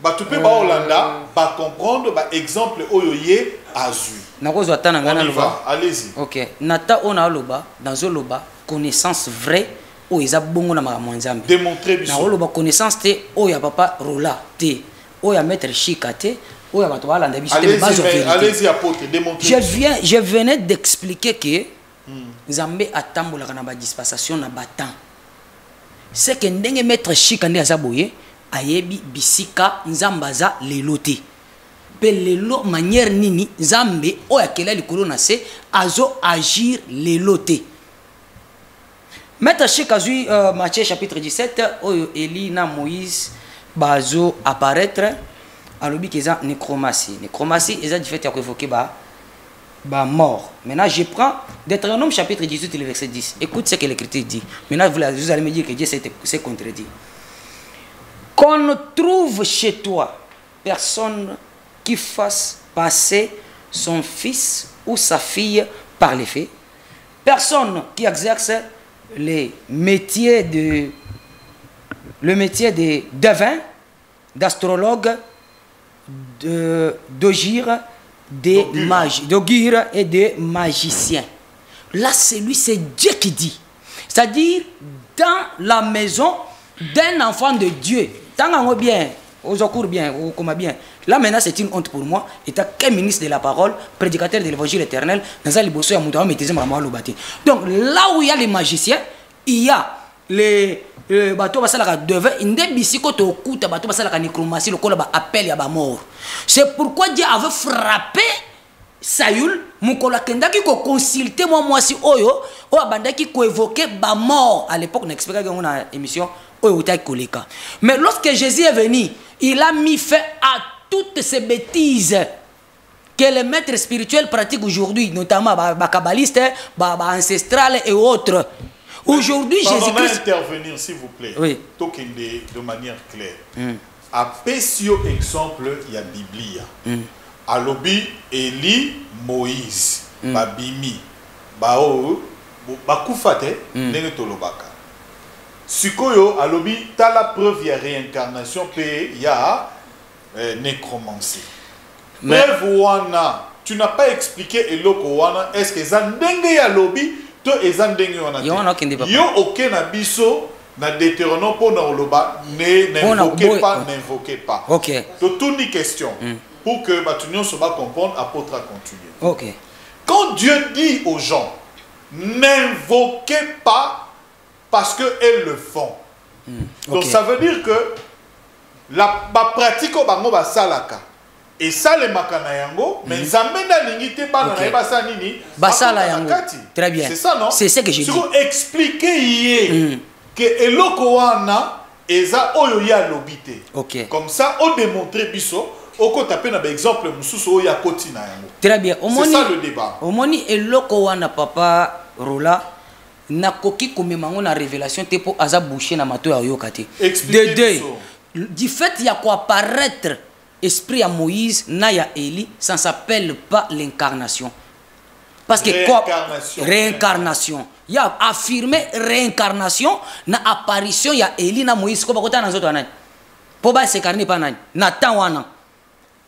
Bah tu peux ba Hollanda ba comprendre ba exemple oyo yé azu. Nakozo atana ngana loba. Allez-y. OK. Nata ona loba dans loba connaissance vraie oyo eza bongo na makambo ya nzambe démontrer biso na oloba connaissance te oyo ya papa Rola te oyo ya maître Chika te oyo ya bato balanda biso te base vérité. Allez-y apôtre, démontrer. Je venais d'expliquer que nzambe atambolaka na ba dispensation na batemps. C'est que ndenge maître Chika nde aza boye ayebi bisika nzambe aza lelo te. Pe lelo manière nini nzambe oyo akela likolo na se azo agir lelo te. Maître Chika zui Matthieu chapitre 17 oyo Eli na Moïse bazo apparaître alobi keza nécromancie. Nécromancie eza du fait ya évoquer ba mort. Maintenant je prends Deutéronome chapitre 18 le verset 10. Écoute ce que l'Écriture dit. Maintenant vous allez me dire que Dieu s'est contredit. Qu'on ne trouve chez toi personne qui fasse passer son fils ou sa fille par les faits. Personne qui exerce le métier de devin, d'astrologue, d'augure et de magicien. Là, c'est Dieu qui dit. C'est-à-dire, dans la maison d'un enfant de Dieu, tant bien, aux cours bien, aux comment bien. Là, maintenant, c'est une honte pour moi. Étant qu'un ministre de la parole, prédicateur de l'évangile éternel, dans un libosso, donc, là où il y a les magiciens, il y a les bateaux basalaka devant inde bisiko to okuta bateau basalaka nécromancie lokola ba appel ya ba mort. C'est pourquoi Dieu avait frappé Saül mukola kendaki ko consulter moi si oyo o abandaki ko évoquer ba mort à l'époque na expliquer dans une émission oyo utai koleka. Mais lorsque Jésus est venu, il a mis fin à toutes ces bêtises que les maîtres spirituels pratiquent aujourd'hui, notamment ba kabbalistes, ba ancestral et autres. Aujourd'hui, Jésus-Christ... intervenir, s'il vous plaît. Oui. De manière claire. À Pessio exemple, il y a Biblia. Alobi, Eli, Moïse, Babimi, Bao, Bakoufate, Nengetolobaka. Sikoyo, Alobi, t'as la preuve, il y a réincarnation, il y a nécromancie. Preuve wana, tu n'as pas expliqué Eloko wana, est-ce que Zandenge Alobi to ezandenge wana yo aucun abiso na Deutéronome pour oloba n'invoquez pas OK to toute une question pour que batunion se va comprendre apôtre à continuer. OK quand Dieu dit aux gens n'invoquez pas parce que elles le font donc ça veut dire que la pratique au bango ba salaka et ça les makana yango mais zamena lingité ba na basa nini basala yango très bien c'est ça non c'est ce que j'ai dit expliquer que eloko wana eza oyo ya lobité OK comme ça on démontrer biso oko taper na exemple mususu oyo ya koti na yango très bien c'est ça le débat omoni eloko wana papa Rola nakoki komemango na révélation te po aza boucher na mato ya yokati de du fait il y a quoi apparaître esprit à Moïse, Naya Eli, ça ne s'appelle pas l'incarnation. Parce que quoi? Réincarnation. Il y a affirmé réincarnation, na apparition, il y a Eli, na Moïse, quoi, pourquoi t'as un pour pas s'incarner pas Nathan wana.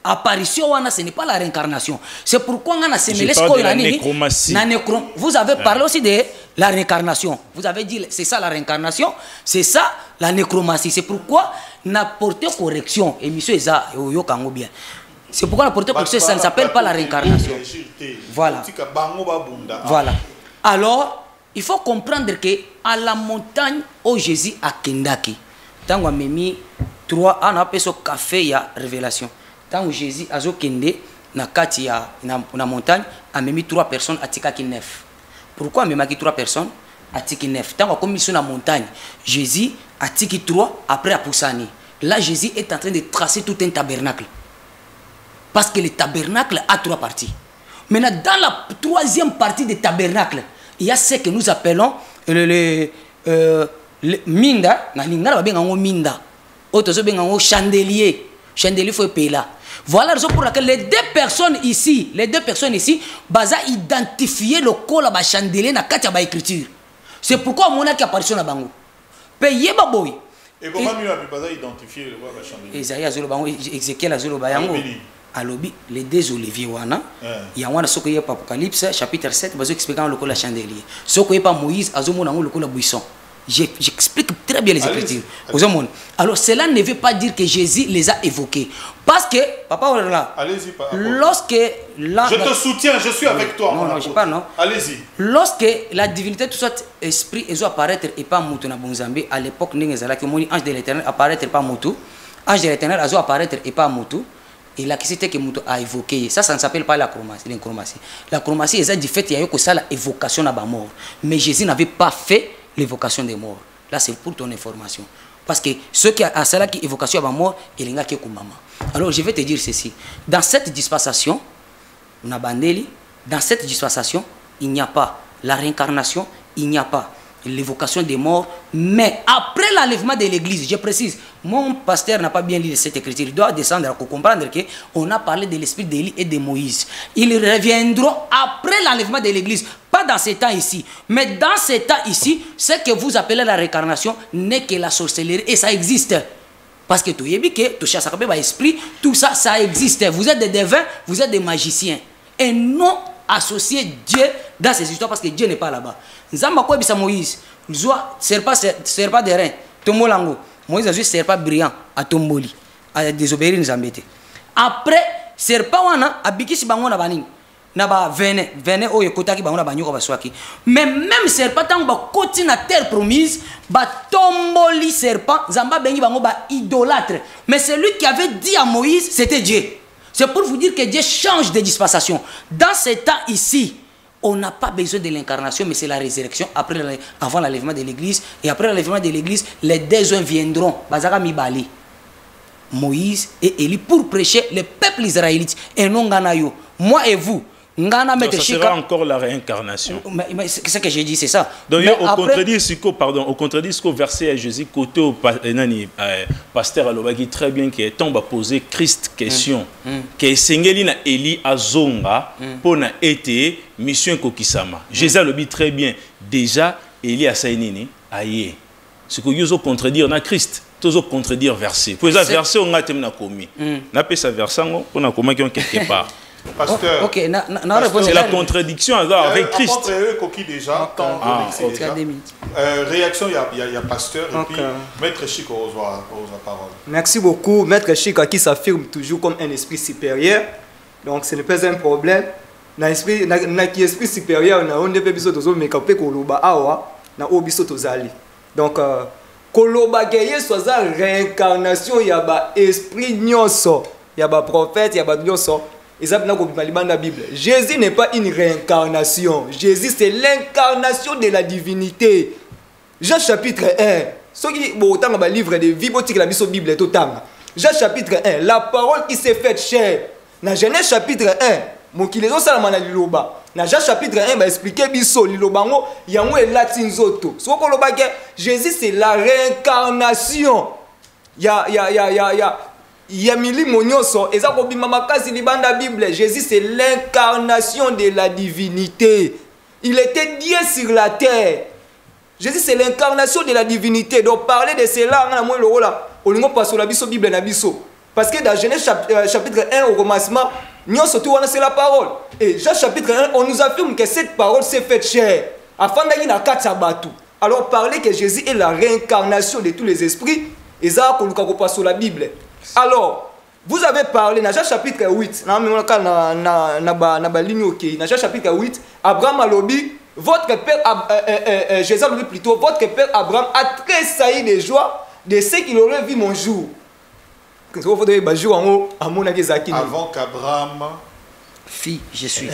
Apparition wana, ce n'est pas la réincarnation. C'est pourquoi on a sémélé la nécromancie. Vous avez parlé aussi de la réincarnation. Vous avez dit c'est ça la réincarnation, c'est ça la nécromancie. C'est pourquoi on a porté correction. Et monsieur Eza, bien. C'est pourquoi on a porté correction, ça ne s'appelle pas la réincarnation. Voilà. Voilà. Alors, il faut comprendre que à la montagne où Jésus a kendaki, tant qu'on a mis 3 ans, on a appelé ce café, il y a révélation. Tant que Jésus a kende na kati ya na montagne, a mis 3 personnes à tikaki 9. Pourquoi a mis 3 personnes à tiki 9? Tant qu'on a mis sur la montagne, Jésus a tiki 3 après à Poussani. Là, Jésus est en train de tracer tout un tabernacle. Parce que le tabernacle a 3 parties. Maintenant, dans la 3e partie du tabernacle, il y a ce que nous appelons le minda. Na lingala ba benga ngo minda. Autre so benga ngo chandelier. Chandelier faut payer là. Voilà la raison pour laquelle les deux personnes ici, baza identifier le col à chandelier na katia ba écriture. C'est pourquoi mon a qui apparition na bango. Payer ba boy. Et comment mieux baza identifier le ba chandelier? Isaïe azolo bango, Ézéchiel azolo bayango. Alobi les deux oliviers wana. Il y a wana soko Apocalypse chapitre 7 bazo expliquant le col à chandelier. Soko pas Moïse azomona ngo le col à buisson. J'explique très bien les Écritures. Alors cela ne veut pas dire que Jésus les a évoqués. Parce que, papa, là, allez-y, papa. Lorsque je te soutiens, je suis avec toi. Non, je parle, non. Allez-y. Lorsque la divinité, tout soit esprit, et apparaître et pas Moutou na Bonzambé, à l'époque, ange de l'éternel apparaître et pas Moutou. Ange de l'éternel a apparaître et pas Moutou. Et la question que Moutou a évoqué, ça ne s'appelle pas la chromatie. La chromatie, c'est du fait qu'il y a eu ça l'évocation de la mort. Mais Jésus n'avait pas fait l'évocation des morts. Là, c'est pour ton information. Parce que ceux qui ont cela qui évocation de la mort, il y a qui maman. Alors, je vais te dire ceci. Dans cette dispensation, dans cette dispensation, il n'y a pas la réincarnation, il n'y a pas l'évocation des morts, mais après l'enlèvement de l'église, je précise, mon pasteur n'a pas bien lu cette écriture, il doit descendre pour comprendre qu'on a parlé de l'esprit d'Élie et de Moïse. Ils reviendront après l'enlèvement de l'église, pas dans ces temps ici, mais dans ces temps ici, ce que vous appelez la réincarnation n'est que la sorcellerie et ça existe. Parce que tout chasse esprit, tout ça, ça existe. Vous êtes des devins, vous êtes des magiciens. Et non associer Dieu dans ces histoires parce que Dieu n'est pas là-bas. Nzamba quoi bisa Moïse, Zoa serpa de rein, Tomolango. Moïse a vu serpa brillant à Tomboli, à désobéir Nzambete. Après serpa wana abikisi bango na baning. Na ba vene oyo kotaki bango na banyo ba swaki. Mais même serpa tango ba koti na terre promise, ba tomboli serpent, Zamba bengi bango ba idolâtre. Mais celui qui avait dit à Moïse, c'était Dieu. C'est pour vous dire que Dieu change de dispensation. Dans ces temps ici, on n'a pas besoin de l'incarnation, mais c'est la résurrection avant l'enlèvement de l'église. Et après l'enlèvement de l'église, les deux viendront. Bazaka Mibali, Moïse et Élie pour prêcher le peuple israélite. Et non Ganayo. Moi et vous. Ça sera encore la réincarnation. Mais c'est ce que j'ai dit, c'est ça. Donc, au contredit ce qu'au verset à Jésus, côté au pasteur Alobaki, très bien, qui est tombé à poser Christ question. Que Sengeli na Eli Azonga, pour na été mission Kokisama. Jésus Alobi très bien. Déjà, Eli a saïnini, aïe. Ce que vous contredire na Christ. Tous contredire verset. Pour ça, verset, on a terminé à commis. N'a pas ça verset, on a commis quelque part. Pasteur, c'est la contradiction avec Christ. Réaction, il y a pasteur et puis Maître Chic aux parole. Merci beaucoup. Maître Chic qui s'affirme toujours comme un esprit supérieur. Donc ce n'est pas un problème. Na esprit supérieur, on ne peut pas donc koloba geye soza réincarnation ya ba esprit nyonso, ya ba prophète, ya ba nyonso. Jésus n'est pas une réincarnation. Jésus, c'est l'incarnation de la divinité. Jean chapitre 1. Ce qui est livre de vie, la Bible, Jean chapitre 1. La parole qui s'est faite chair. Dans Genèse chapitre 1. Mon qui les ont salamana liloba. Dans Jean chapitre 1, va expliquer biso lilobango. Yango et latinzoto. Ce qu'on a Jésus, c'est la réincarnation. Yamili Monyoso, Jésus c'est l'incarnation de la divinité. Il était Dieu sur la terre. Jésus c'est l'incarnation de la divinité. Donc parler de cela, on passe la Bible. Parce que dans Genèse chapitre 1 au commencement, c'est la parole. Et Jean chapitre 1, on nous affirme que cette parole s'est faite chair. Afin d'aller dans 4 sabbats. Alors parler que Jésus est la réincarnation de tous les esprits, et ça, on nous passe sur la Bible. Alors, vous avez parlé dans Jean chapitre 8, dans Jean chapitre 8, Abraham a lobby, votre père, Jésus a lobby plutôt, votre père Abraham a tressailli de joie de ce qu'il aurait vu mon jour. Avant qu'Abraham fit, je suis.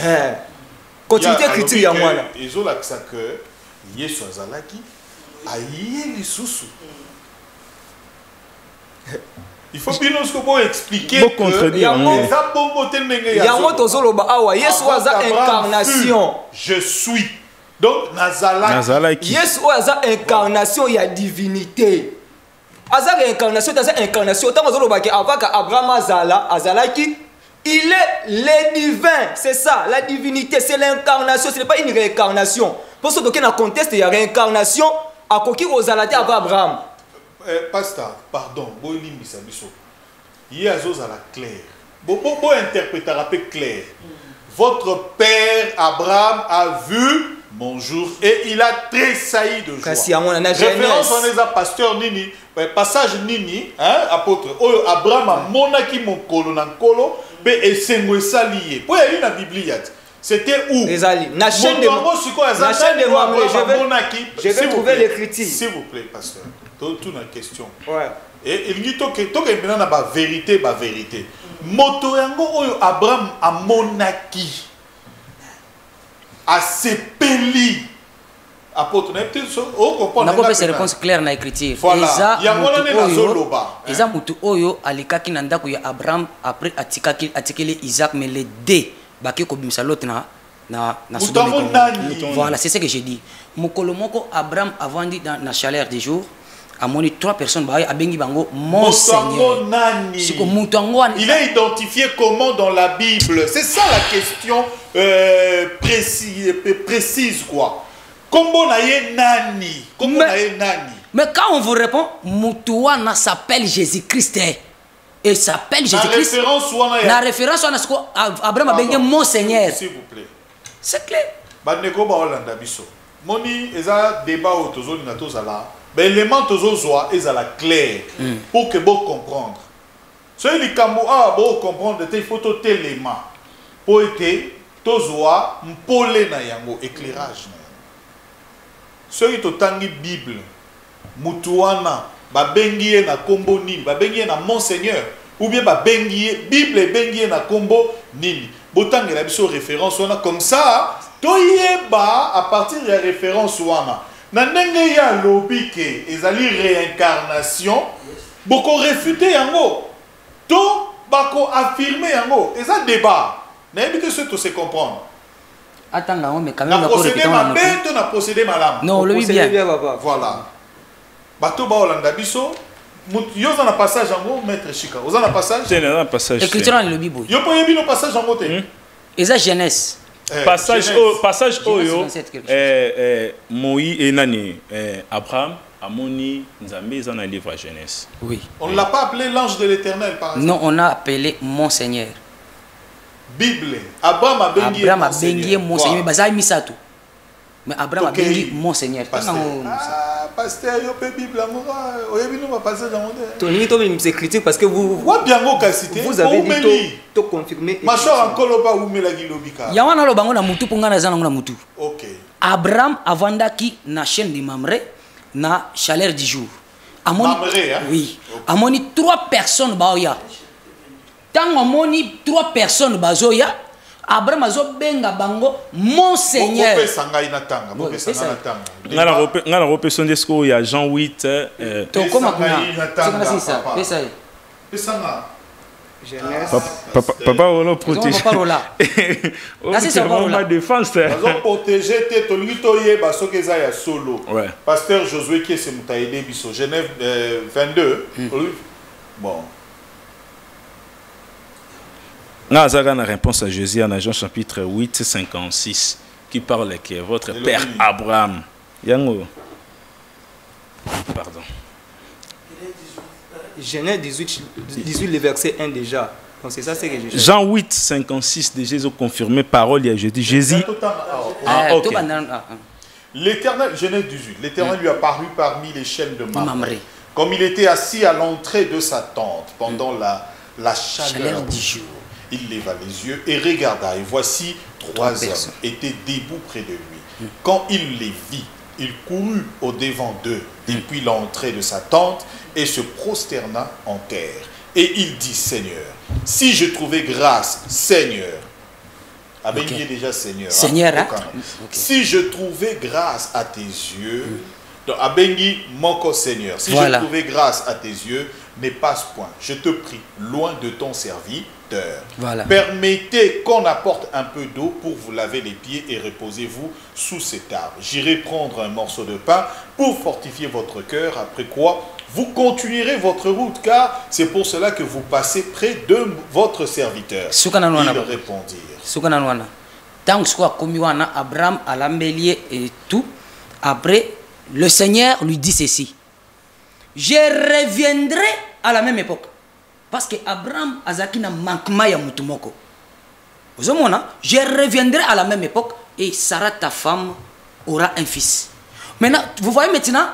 Continuez d'écrire à moi là. Ils ont l'accès que Yesu Azalaki a yé les sous. Il faut bien nous expliquer que incarnation. Je suis. Donc Nazalaki. Yesu aza incarnation ya divinité. Aza incarnation, aza incarnation. Tant avant qu'Abraham azalaki, il est le divin. C'est ça, la divinité, c'est l'incarnation, ce n'est pas une réincarnation. Pour ce qui est dans le contexte, il y a réincarnation à Koki Ozalati avant Abraham. Pasteur, pardon, il y a la claire. Bon interpréter un peu clair. Votre père Abraham a vu mon jour, et il a tressailli de joie. Kasi yango na Référence Genèse. on est à pasteur Nini, passage Nini, hein, apôtre. Oh, Abraham a monaki mon kolo nan kolo, be esengo esalié. Pour y aller dans la Bible, c'était où? Na chaîne de Mamré, je vais trouver l'écriture. S'il vous plaît, pasteur. Toute une question. Ouais. Et il dit que maintenant la vérité, la vérité. Moto yango oyo Abraham a monaki. A sepeli. Apôtre, on a pas ces réponses claires dans l'écriture. Voilà. Il y a mon année dans Zoloba. Eza mutu oyo alikaki na ndako ya Abraham après atikeli Isaac mais les deux baki ko bimisa l'autre na voilà, c'est ce que j'ai dit. Mukolo moko Abraham avant dit dans la chaleur des jours a moni 3 personnes ba abengi bango mon Seigneur. Il est identifié comment dans la Bible? C'est ça la question précise quoi. Comment naye nani? Comment naye nani? Mais quand on vous répond, Moutouana s'appelle Jésus-Christ. Et s'appelle Jésus-Christ. La référence wana siko Abraham a bengi mon Seigneur. S'il vous plaît. C'est clair. Bandeko ba Hollanda biso. Moni eza débat au tozo na tozala. Ben élément tozo zoa ezala clair pour que vous comprendre. Celui qui kambo a beau comprendre il faut tout élément pour être tozoa mpolé na yango éclairage. Celui qui tangi Bible mutuana ba bengiye na kombo nini ba bengiye na Monseigneur ou bien ba bengiye Bible bengiye na kombo nini botangi la biso référence wana comme ça toyeba à partir de la référence wana na ndenge ya lobi ke ezali réincarnation boko réfuter yango to bako affirmer yango eza débat na ebité ce to se comprendre. Attends, mais quand même, on a procédé ma bête, on a procédé ma non, le bien. Voilà. Bateau ba Hollanda biso, yo dans un passage en gros, maître Chika. Vous en a passage? C'est un passage. Écriture dans le Bible. Yo pas yébi no passage en gros. Et ça Genèse. Passage oyo. Moïse et nani Abraham amoni Nzambe dans le livre Genèse. Oui. On ne l'a pas appelé l'ange de l'Éternel par exemple. Non, on a appelé mon Seigneur. Bible. Abraham a bengi mon Seigneur. Bazai misato. Mais Abraham a bengi mon Seigneur. Pasteur, yo pe Bible amora. Oyebi no ba passage en mode. Tony to même écriture parce que vous bien go cité. Vous avez dit to confirmer. Machor en koloba ou melagi lobika. Ya wana lo bango na mutu ponga na zana na mutu. OK. Abraham avandaki na chaîne de Mamré na chaleur du jour. Amoni oui. Amoni 3 personnes baoya. Tant amoni 3 personnes bazoya. Abraham azo benga bango mon Seigneur. Ngala rope sondesko ya Jean 8 to koma kuna ça pesa papa on protège c'est ma défense protéger te litoye basoke za ya solo pasteur Josué qui est mutaide biso Genève 22 bon. Nous avons une réponse à Jésus en Jean chapitre 8, 56, qui parle que votre père Abraham. Yango. Pardon. Genèse 18, le verset 1 déjà. Donc c'est ça, c'est que je Jean 8, 56 de Jésus confirmé parole à Jésus. Jésus. L'Éternel, Genèse 18, l'Éternel lui a paru parmi les chaînes de Mamré. Comme il était assis à l'entrée de sa tente pendant la chaleur du jour. Il leva les yeux et regarda, et voici 3 hommes étaient debout près de lui. Quand il les vit, il courut au-devant d'eux depuis l'entrée de sa tente et se prosterna en terre. Et il dit, Seigneur, si je trouvais grâce, Seigneur, Abengi déjà Seigneur. Seigneur, si je trouvais grâce à tes yeux, donc Abengi Moko Seigneur, si je trouvais grâce à tes yeux, n'aie pas ce point. Je te prie, loin de ton serviteur. Permettez qu'on apporte un peu d'eau pour vous laver les pieds et reposez-vous sous cet arbre. J'irai prendre un morceau de pain pour fortifier votre cœur, après quoi vous continuerez votre route, car c'est pour cela que vous passez près de votre serviteur. Ils répondirent. Tant que Abraham a l'embellier et tout, après, le Seigneur lui dit ceci. Je reviendrai à la même époque. Parce que Abraham azaki na manquement ya mutumoko. Je reviendrai à la même époque et Sarah ta femme aura un fils. Maintenant, vous voyez maintenant,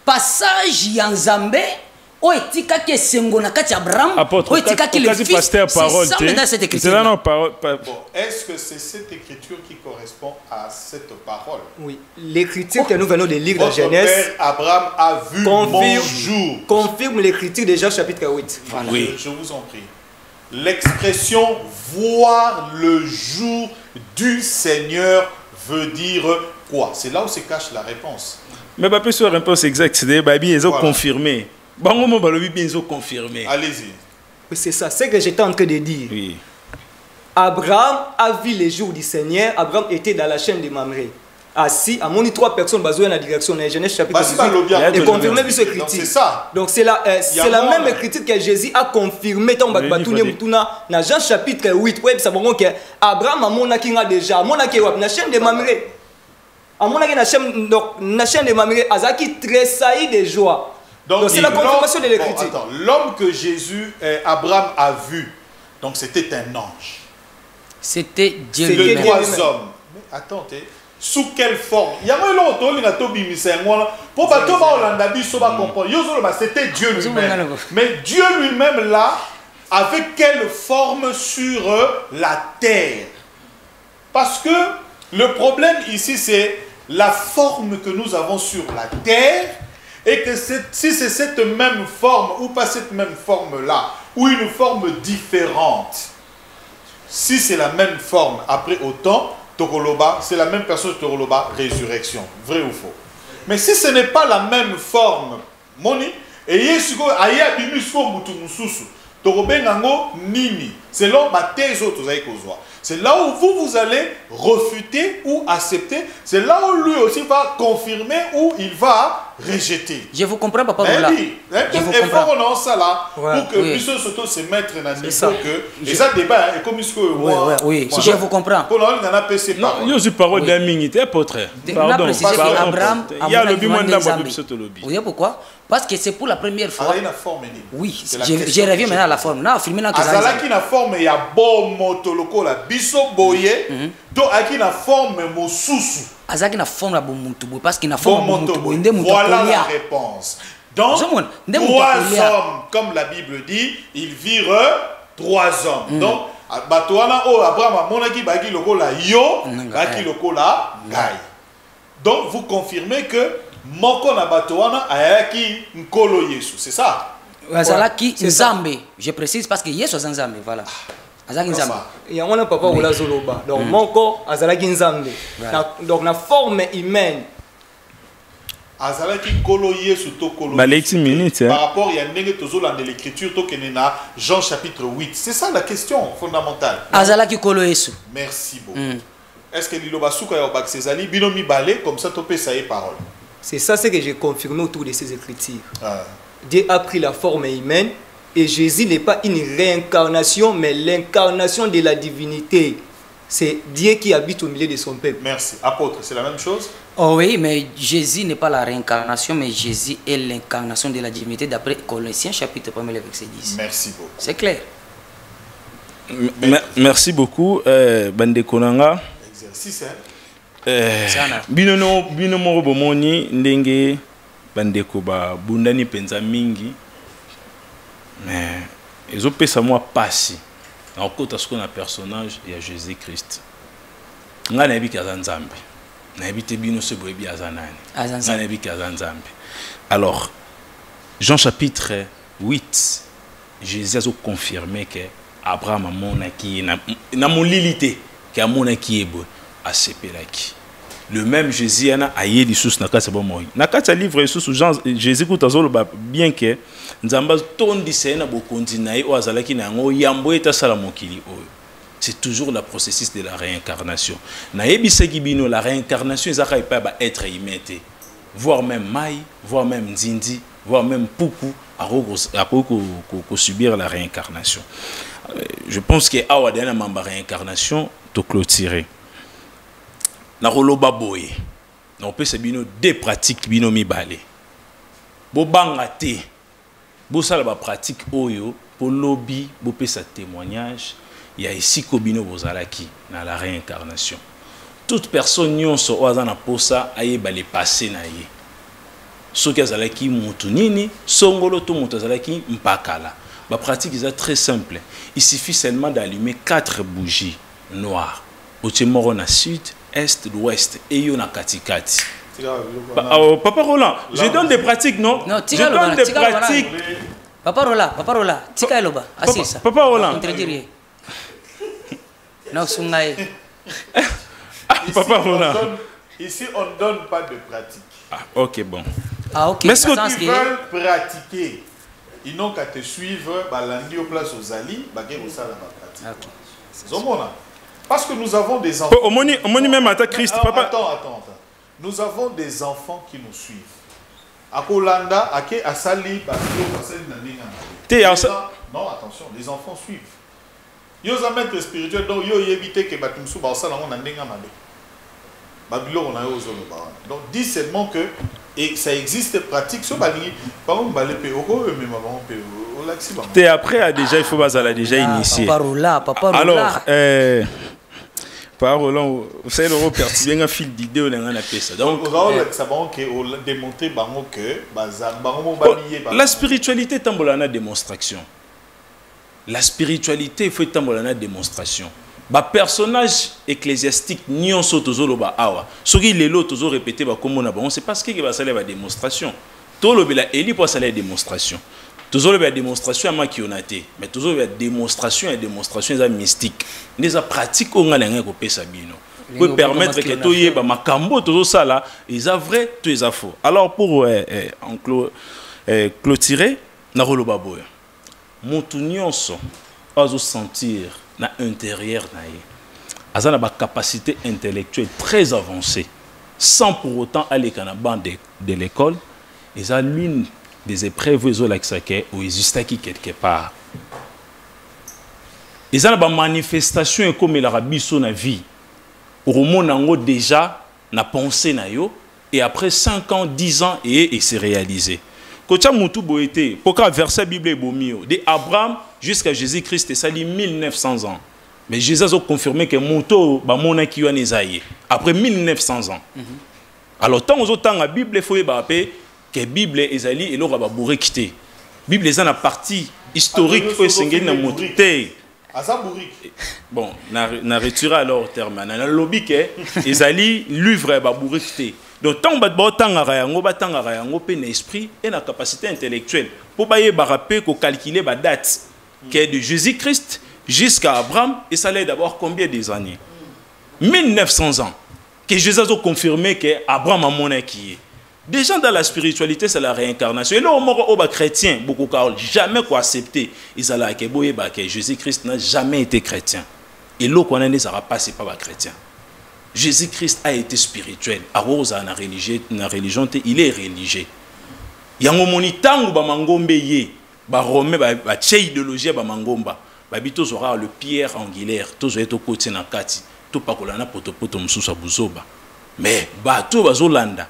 passage Yanzambe, o etika ke sengo na kati Abraham, o etika ke le fils. C'est ça maintenant cette écriture. Bon, est-ce que c'est cette écriture qui correspond à cette parole? Oui, l'écriture que nous venons de lire dans Genèse. Père Abraham a vu mon jour. Confirme l'écriture de Jean chapitre 8. Voilà. Oui. Je vous en prie. L'expression voir le jour du Seigneur veut dire quoi? C'est là où se cache la réponse. Mais pas plus la réponse exacte, c'est Babi, ils ont confirmé. Ils ont confirmé. Allez-y. Oui, c'est ça, c'est ce que j'étais en train de dire. Oui. Abraham a vu les jours du Seigneur. Abraham était dans la chaîne de Mamré. Assis, à mon 3 personnes basées dans la direction de Genèse chapitre 18. Et confirmé cette écriture. C'est ça. Donc c'est la même écriture que Jésus a confirmé dans Jean chapitre 8. Ça veut dire que Abraham a mon qui déjà, mon qui est la chaîne de Mamré. À mon avis, la chaîne de Mamré, Azaki tressaillit de joie. Donc c'est la confirmation de l'écriture. L'homme que Abraham a vu, donc c'était un ange. C'était Dieu lui-même. Les 3 hommes. Mais attendez, sous quelle forme? Il y a un c'était Dieu lui-même. Mais Dieu lui-même là, avec quelle forme sur la terre? Parce que le problème ici, c'est la forme que nous avons sur la terre. Et que si c'est cette même forme ou pas cette même forme-là, ou une forme différente, si c'est la même forme, après autant, Tokoloba, c'est la même personne Tokoloba, résurrection. Vrai ou faux? Mais si ce n'est pas la même forme, Moni, et Yesuko, Aya Bimisko Mutumususu, Torobengango Nini, selon ma thèse autres, c'est là où vous allez refuter ou accepter. C'est là où lui aussi va confirmer ou il va rejeter. Je vous comprends, papa. Oui, je vous comprends. On a ça là pour que lui surtout se mettre dans le niveau que. Et ça débat est comme ce que. Oui, je vous comprends. Pour on a PC non, il y a parole d'immunité, apôtre. Pardon. Abraham. Il y a le bimon d'Abraham sur le lobby. Vous savez pourquoi? Parce que c'est pour la première fois. Oui, je reviens maintenant à la forme. Là, filmé dans Azalaki na forme il y a bon motoloko la biso boye. Donc aki na forme mosusu. Azalaki na forme la bon mutubo parce qu'il na forme mutubo. Voilà la réponse. Donc 3 hommes, comme la Bible dit, ils virent 3 hommes. Donc batoana o Abraham monaki baki lokola yo, baki lokola gai. Donc vous confirmez que Moko na batoana ayaki nkolo Yesu, c'est ça? Azalaki Nzambe, je précise parce que Yesu Nzambe, voilà. Azalaki Nzambe. Il y a un papa ou la zoloba. Donc Moko Azalaki Nzambe. Donc la forme humaine. Azalaki kolo Yesu to kolo. Par rapport il y a ndenge tozola de l'écriture to kenena Jean chapitre 8. C'est ça la question fondamentale. Azalaki kolo Yesu. Merci beaucoup. Est-ce que liloba suka ya obak sezali binomi balé comme ça topé ça est parole? C'est ça ce que j'ai confirmé autour de ces écritures. Dieu a pris la forme humaine et Jésus n'est pas une réincarnation, mais l'incarnation de la divinité. C'est Dieu qui habite au milieu de son peuple. Merci. Apôtre, c'est la même chose? Oh oui, mais Jésus n'est pas la réincarnation, mais Jésus est l'incarnation de la divinité d'après Colossiens chapitre 1, verset 10. Merci beaucoup. C'est clair. Merci beaucoup, Bande Konanga. Exercice, hein? Bino moko bomoni ndenge bandeko ba bundani penza mingi mais ezopesa moi pasi na okota ce qu'on a personnage ya Jésus Christ nga na yebi kaza nzambe na yebi te bino se boyebi azanani nga na yebi kaza nzambe. Alors Jean chapitre 8 Jésus a confirmé que Abraham a monaki na molilité que amonaki ebo asepelaki. Le même Jésus a aïe les sous nakasa bomoy. Nakasa livre sous Jean Jésus kutazolo bien que nzamba tondi sena bokondi naï o azalaki na ngo yambo eta sala mokili oyo. C'est toujours le processus de la réincarnation. Na yebiseki bino la réincarnation ezaka pas ba être imité. Voire même mai, voire même nzindi, voire même puku à subir la réincarnation. Je pense que awa dana mamba réincarnation to clôturer. Na roloba boye na opesa bino des pratiques bino mibale bo banga te bo sala ba pratique oyo po lobi bo pesa témoignage ya isiko bino bozalaki na la réincarnation toute personne nyonso o azana posa ayeba le passé na ye soki azalaki mutu nini songolo to mutu azalaki mpakala. La pratique est très simple. Il suffit seulement d'allumer 4 bougies noires. Au Tchemoro na sud, est, l'ouest et yo na katikati. Papa Roland, je donne des pratiques, non? Non, je donne des pratiques. Papa Roland, tika eloba, assis ça. Papa Roland. Contredire. Non, sungaye. Papa Roland. Ici, on ne donne pas de pratique. Ah, ok, bon. Ah, ok. Mais ce qu'ils veulent pratiquer, ils n'ont qu'à te suivre, lundi au place aux Ali, pratique. Parce que nous avons des enfants. Au même à Christ, papa. Attends. Nous avons des enfants qui nous suivent. À Kolanda, à Sali, non, attention, les enfants suivent. Ils ont un maître spirituel, donc ils ont évité que Batumsou Baosala on a donc dis seulement que et ça existe pratique sur Bali par exemple Balépé au même avant au laxi. T'es après déjà il faut basala déjà initié. Papa Roland. Alors Papa Roland, c'est le perturbé un fil d'idée on a appelé ça. Donc ça va que démontrer que la spiritualité tambolana démonstration. La spiritualité il faut tambolana démonstration. Ba personnage ecclésiastique nyonso tozolo ba awa soki lelo tozo répéter ba komona ba on sait pas ce qui va saler ba démonstration to lobela eli pour saler démonstration tozolo ba démonstration ama kionate mais tozolo ba démonstration eza mystique ndeza pratique o ngala ngako pesa bino peut permettre que to yeba makambo tozo sala eza vrai to eza faux. Alors pour clôturer na roloba boya mutu nyonso azo sentir na intérieur naïe azana ba capacité intellectuelle très avancée sans pour autant aller à la bande de l'école et ça l'une des épreuves où l'exaké ou existe qui quelque part et ça ba manifestation comme la rabiso na vie au monde déjà na pensé na yo et après 5 ans 10 ans et c'est réalisé kocha mutu boete pourquoi verset bible bomio de Abraham jusqu'à Jésus-Christ, ça dit 1900 ans. Mais Jésus a confirmé que Mouto Bamona qui a Nézaïe après 1900 ans. Alors, tant aux autant la Bible, il faut que la Bible est allée et l'aura bourré quitté. La Bible est une partie historique où c'est une montée. Bon, na retiré alors terme. Na lobby que les alliés livre ba bourré quitté. Donc tant que vous avez esprit et la capacité intellectuelle pour calculer la date qui est de Jésus-Christ jusqu'à Abraham, et ça allait d'abord combien des années 1900 ans. Que Jésus a confirmé qu'Abraham a mon qui est. Déjà dans la spiritualité, c'est la réincarnation. Et là, les chrétiens, beaucoup n'ont jamais accepté. Ils ont que Jésus-Christ n'a jamais été chrétien. Et là, on a passé par les chrétiens. Jésus-Christ a été spirituel. Arosa na religion, il est religieux. Yango monitangu ba mangombe ye, ba romé ba idéologie ba mangomba. Ba bito zora le pierre angulaire, to zo eto koti na kati, to pakolana poto mususa buzoba. Mais ba to bazolanda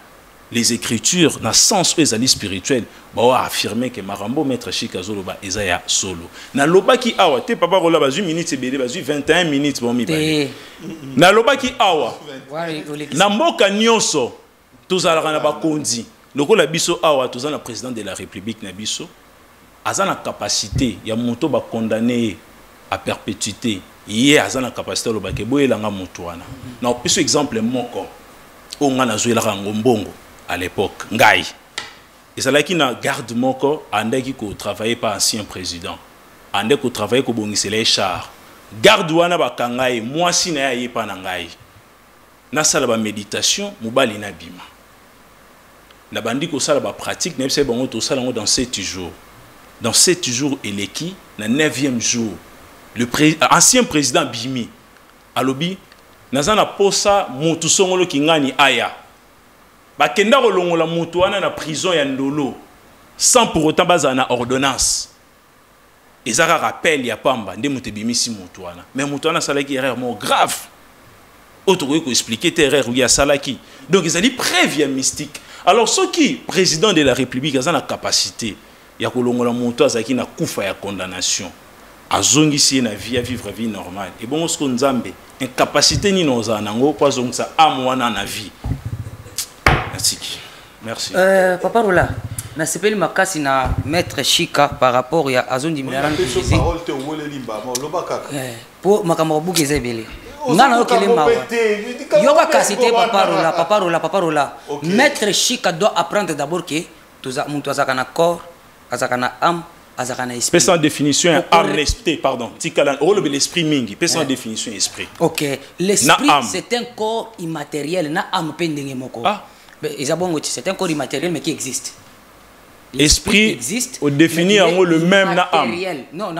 les écritures na sens ezali spirituel, ba wa affirmer que marambo maître Chika zoloba ezaya solo. Na loba ki awa te papa rola bazu minutes ebele bazu 21 minutes bon mi ba. Na loba ki awa. Na mboka nyonso tozalaka na bakondi. Lokola biso awa tozana président de la République na biso azana capacité ya moto ba condamné à perpétuité. Yé azana capacité lo ba ke boyelanga moto wana. Na opiso exemple moko o ngana zoelaka ngombongo à l'époque ngai. Et ça là qui na garde moko ande ki ko travailler par ancien président. Ande ko travailler ko bongisele char. Garde wana ba kangai mwasi na ye pa na ngai. Na sala ba méditation mobali na bima. Na bandi ko sala ba pratique na bise bango to sala ngo dans 7 jours. Dans 7 jours eleki na 9e jour le ancien président Bimi alobi nazana posa mutu songolo kingani aya bakenda kolongola mutu wana na prison ya Ndolo sans pour autant bazana ordonnance ezaka rappel ya pamba nde mutu bimisi mutu wana mais mutu wana salaki erreur mo grave autre ko expliquer erreur ya salaki donc ils allaient prévient mystique. Alors ceux qui président de la République a la capacité ya kolongola mutu azaki na kufa ya condamnation azongisi na vie à vivre vie normale et bon ce qu'on nzambe incapacité ni noza nango kwa zongisa amwana na vie. Merci. Papa Rola, na sepeli makasi na maître Chika par rapport ya azondi milarana Jésus. Parole te wole limba mo loba kaka. Pour makambo buke zebele. Ngana okele mawa. Yoba kasite Papa Rola. Maître Chika doit apprendre d'abord que toza muntu azakana corps, azakana âme, azakana esprit. Pesa en définition âme esprit pardon. Tikala rôle de l'esprit mingi, pesa en définition esprit. OK, l'esprit c'est un corps immatériel na âme pendenge moko. C'est un corps immatériel mais qui existe. L'esprit existe. Au définir le même na âme. Non,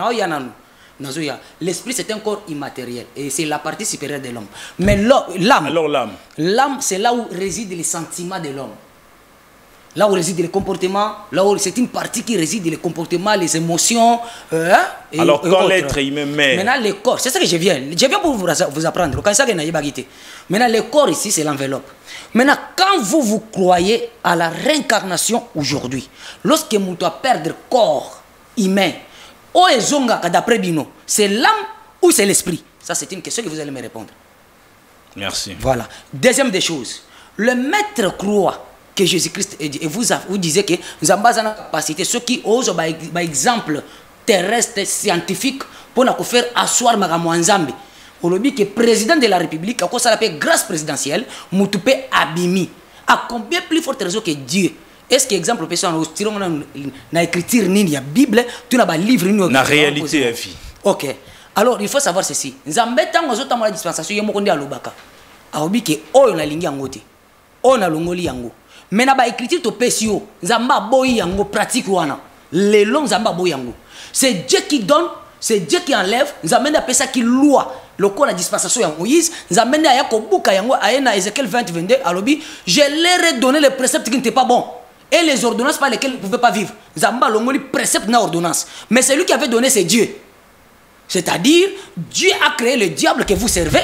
l'esprit c'est un corps immatériel et c'est la partie supérieure de l'homme. Mais l'âme. Alors l'âme. L'âme c'est là où résident les sentiments de l'homme. Là où résident les comportements, là où c'est une partie qui réside les comportements, les émotions. Alors quand l'être humain meurt. Maintenant le corps, c'est ça que je viens pour vous apprendre. Quand ça que maintenant le corps ici c'est l'enveloppe. Maintenant quand vous croyez à la réincarnation aujourd'hui, lorsque vous doit perdre corps humain, d'après Bino, c'est l'âme ou c'est l'esprit? Ça c'est une question que vous allez me répondre. Merci. Voilà. Deuxième des choses, le maître croit que Jésus-Christ et vous disiez que nous avons une capacité, ceux qui osent par exemple terrestre scientifique pour nous faire asseoir Magamou Nzambe. On dit que le président de la République, à cause de la grâce présidentielle, Moutoupe Abimi, a combien plus forte raison que Dieu? Est-ce que exemple na écriture ni la Bible, tu n'as pas livre ni la réalité est vie. OK. Alors il faut savoir ceci. Nzambe tango zo tamala dispensation yemo kondi alobaka. A obi ke oyo na lingi yangote. Oyo na longoli yango. Mais na ba écriture to pesio, Nzamba boyi yango pratique wana. Les longs Nzamba boyi yango. C'est Dieu qui donne, c'est Dieu qui enlève. Nzambe na pesa qui loi. Loko la dispensation ya Moïse, Nzambe na yako buka yango ayena Ézéchiel 20:22 alobi, je leur ai donné les préceptes qui n'étaient pas bons. Et les ordonnances par lesquelles vous ne pouvez pas vivre. Zamba longoli précepte na ordonnance. Mais celui qui avait donné c'est Dieu. C'est-à-dire, Dieu a créé le diable que vous servez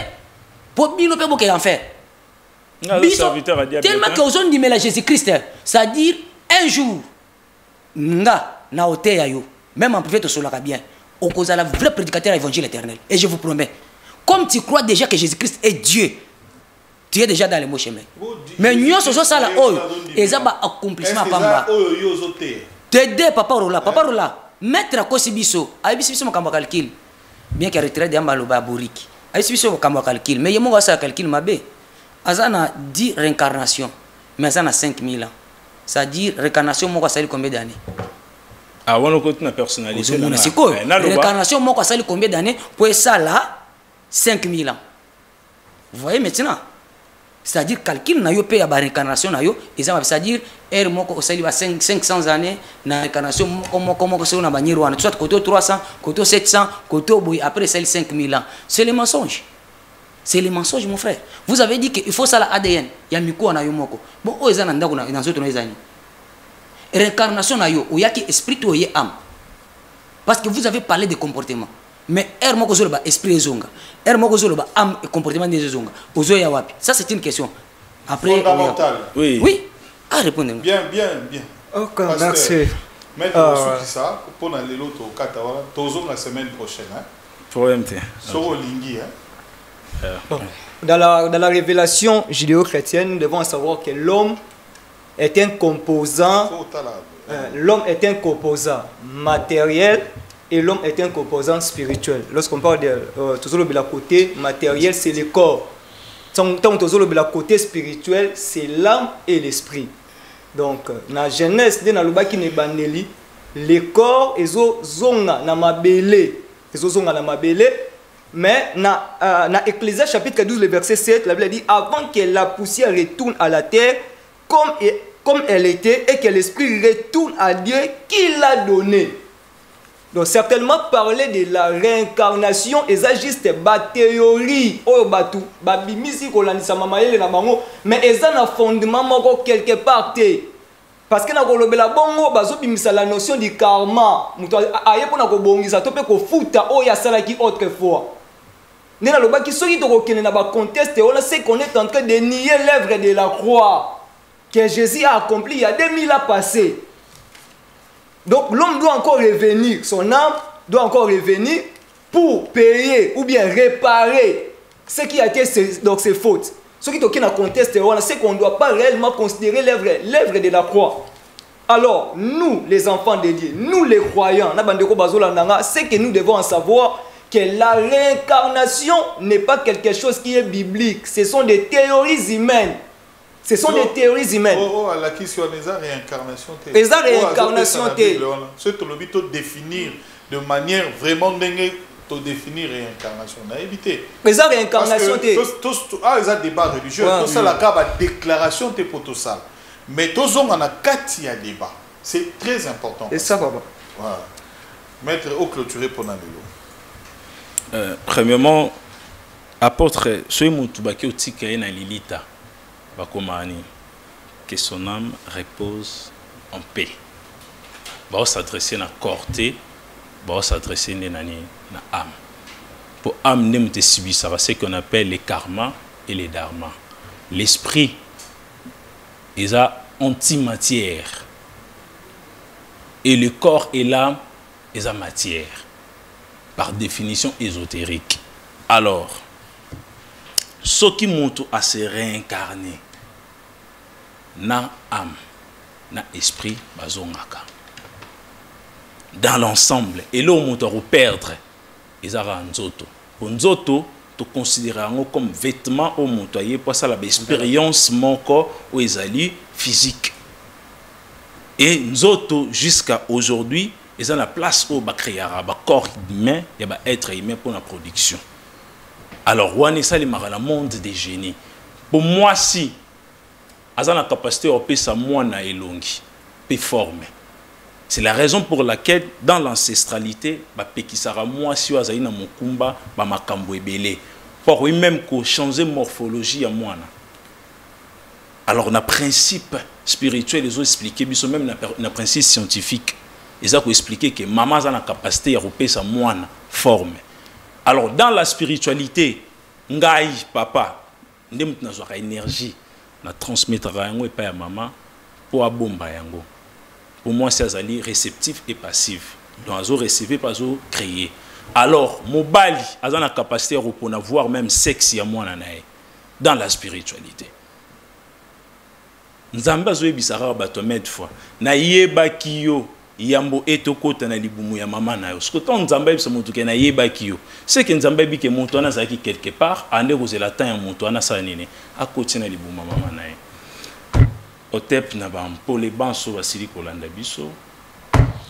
pour bien ne pas en faire. Tellement que vous avez dit Jésus-Christ, c'est-à-dire un jour, nga na ote yo, même en privé to solaka bien, on cause la vrai prédicateur de l'évangile éternel. Et je vous promets, comme tu crois déjà que Jésus-Christ est Dieu, tu es déjà dans le bon chemin. Mais nous sommes ça là, et ça va accomplissement pamba. T'aider Papa Rola, mettre à Kosibiso, Abibiso makamba calcul, bien qu'il retraite de Ambaloba Bouriki. Abibiso makamba calcul, mais yemo ça calcul mabé. Azana dit réincarnation, mais azana 5000 ans. C'est-à-dire réincarnation moi ça combien d'années? Ah on côté na personnalité. C'est quoi? Réincarnation moi ça combien d'années pour ça là 5000 ans. Vous voyez maintenant? C'est-à-dire calcul na yo pe ya réincarnation na yo, c'est-à-dire er moko osali ba 500 années na réincarnation moko so na baniro wana, soit côté 300, côté 700, côté boy après c'est 5000 ans. C'est le mensonge. C'est le mensonge mon frère. Vous avez dit qu'il faut ça la ADN, ya miko na yo moko. Bon o ezana ndako na nzoto na ezani. Réincarnation na yo, o yaki esprit ou yé âme. Parce que vous avez parlé de comportement. Mais er moko zolo ba esprit ezonga. Er moko zolo ba âme et comportement des ezonga. Ozo ya wapi? Ça c'est une question. Après fondamentale. Oui. Oui. Ah répondez. Bien. OK, merci. Maintenant ça pour aller l'autre au Katawala, tozo la semaine prochaine hein. Problème té. Soro lingi hein. Dans la révélation judéo-chrétienne, nous devons savoir que l'homme est un composant. L'homme est un composant matériel. Et l'homme est un composant spirituel. Lorsqu'on parle de la côté matériel, c'est le corps. Tant que la côté spirituel, c'est l'âme et l'esprit. Donc, dans la Genèse, le corps est zonga na mabele. Mais dans Ecclésiaste chapitre 12, le verset 7, la Bible dit avant que la poussière retourne à la terre comme elle était et que l'esprit retourne à Dieu qui l'a donné. Donc certainement parler de la réincarnation et ça juste ma théorie mais ils ont un fondement quelque part parce que na kolobela bongo bazobimisa la notion du karma muto aye pona ko bongisa to pe ko futa o ya sala ki autrefois nena loba ki soki to ko kene na ba conteste on sait qu'on est en train de nier l'œuvre de la croix que Jésus a accompli il y a 2000 ans passés. Donc l'homme doit encore revenir, son âme doit encore revenir pour payer ou bien réparer ce qui a été donc ses fautes. Ce qui est en conteste, c'est qu'on ne doit pas réellement considérer l'œuvre de la croix. Alors, nous, les enfants de Dieu, nous les croyants, c'est que nous devons en savoir que la réincarnation n'est pas quelque chose qui est biblique. Ce sont des théories humaines. Ce sont des théories humaines. La question est la réincarnation. Les réincarnation, c'est de définir de manière vraiment de définir réincarnation. On a évité. Les réincarnation, les débats religieux, tout ça, la déclaration pour tout ça. Mais tout ça, on a 4 débat. C'est très important. C'est ça, papa. Voilà. Maître, au clôturer pour nous. Premièrement, apôtre, soyez mon toubaki au tikaye na lilita, bakomani, que son âme repose en paix. Bah on s'adresser na corté, bah on s'adresser na âme. Pour âme ne te subissera ce qu'on appelle les karmas et les dharmas. L'esprit est anti-matière et le corps et l'âme est matière. Par définition ésotérique. Alors, ce qui monte à se réincarner, na âme, na esprit, bazongaka. Dans l'ensemble, et là, on monte à perdre, ils ont nzoto. Pour nzoto, tu considères comme vêtement au montoyer pour ça l'expérience mon corps ou les physique. Et nzoto jusqu'à aujourd'hui, ils ont la place où créer un corps humain et un être humain pour la production. Alors, on est ça le monde des génies. Pour moi, si ils ont la capacité de faire ça, moi, na elongi, peut former. C'est la raison pour laquelle, dans l'ancestralité, moi, si ils ont na mokumba, makambo ebele. Pour même qu'on change morphologie à moi. Alors, on a principe spirituel, ils ont expliqué, même un principe scientifique. Ils ont expliqué que maman a la capacité à repérer sa moine forme. Alors, dans la spiritualité, ngai, papa, nous avons une énergie, nous transmettons à maman pour abomba yango. Pour moi, c'est réceptif et passif. Donc, ils ont recevé, pas créé. Alors, mobali, ils ont la capacité à voir même sexe à moi dans la spiritualité. Nous avons besoin de savoir que fois na yeba kiyo yambo etokota na libumu ya mama na yo. Ce que ton nzamba se montre que na yeba kiyo. C'est que nzamba bi ke monto na zaki quelque part ande kozela temps ya monto na sa nene akoti na libumu mama na ye. Otep na ba pour les banso basili kolanda biso.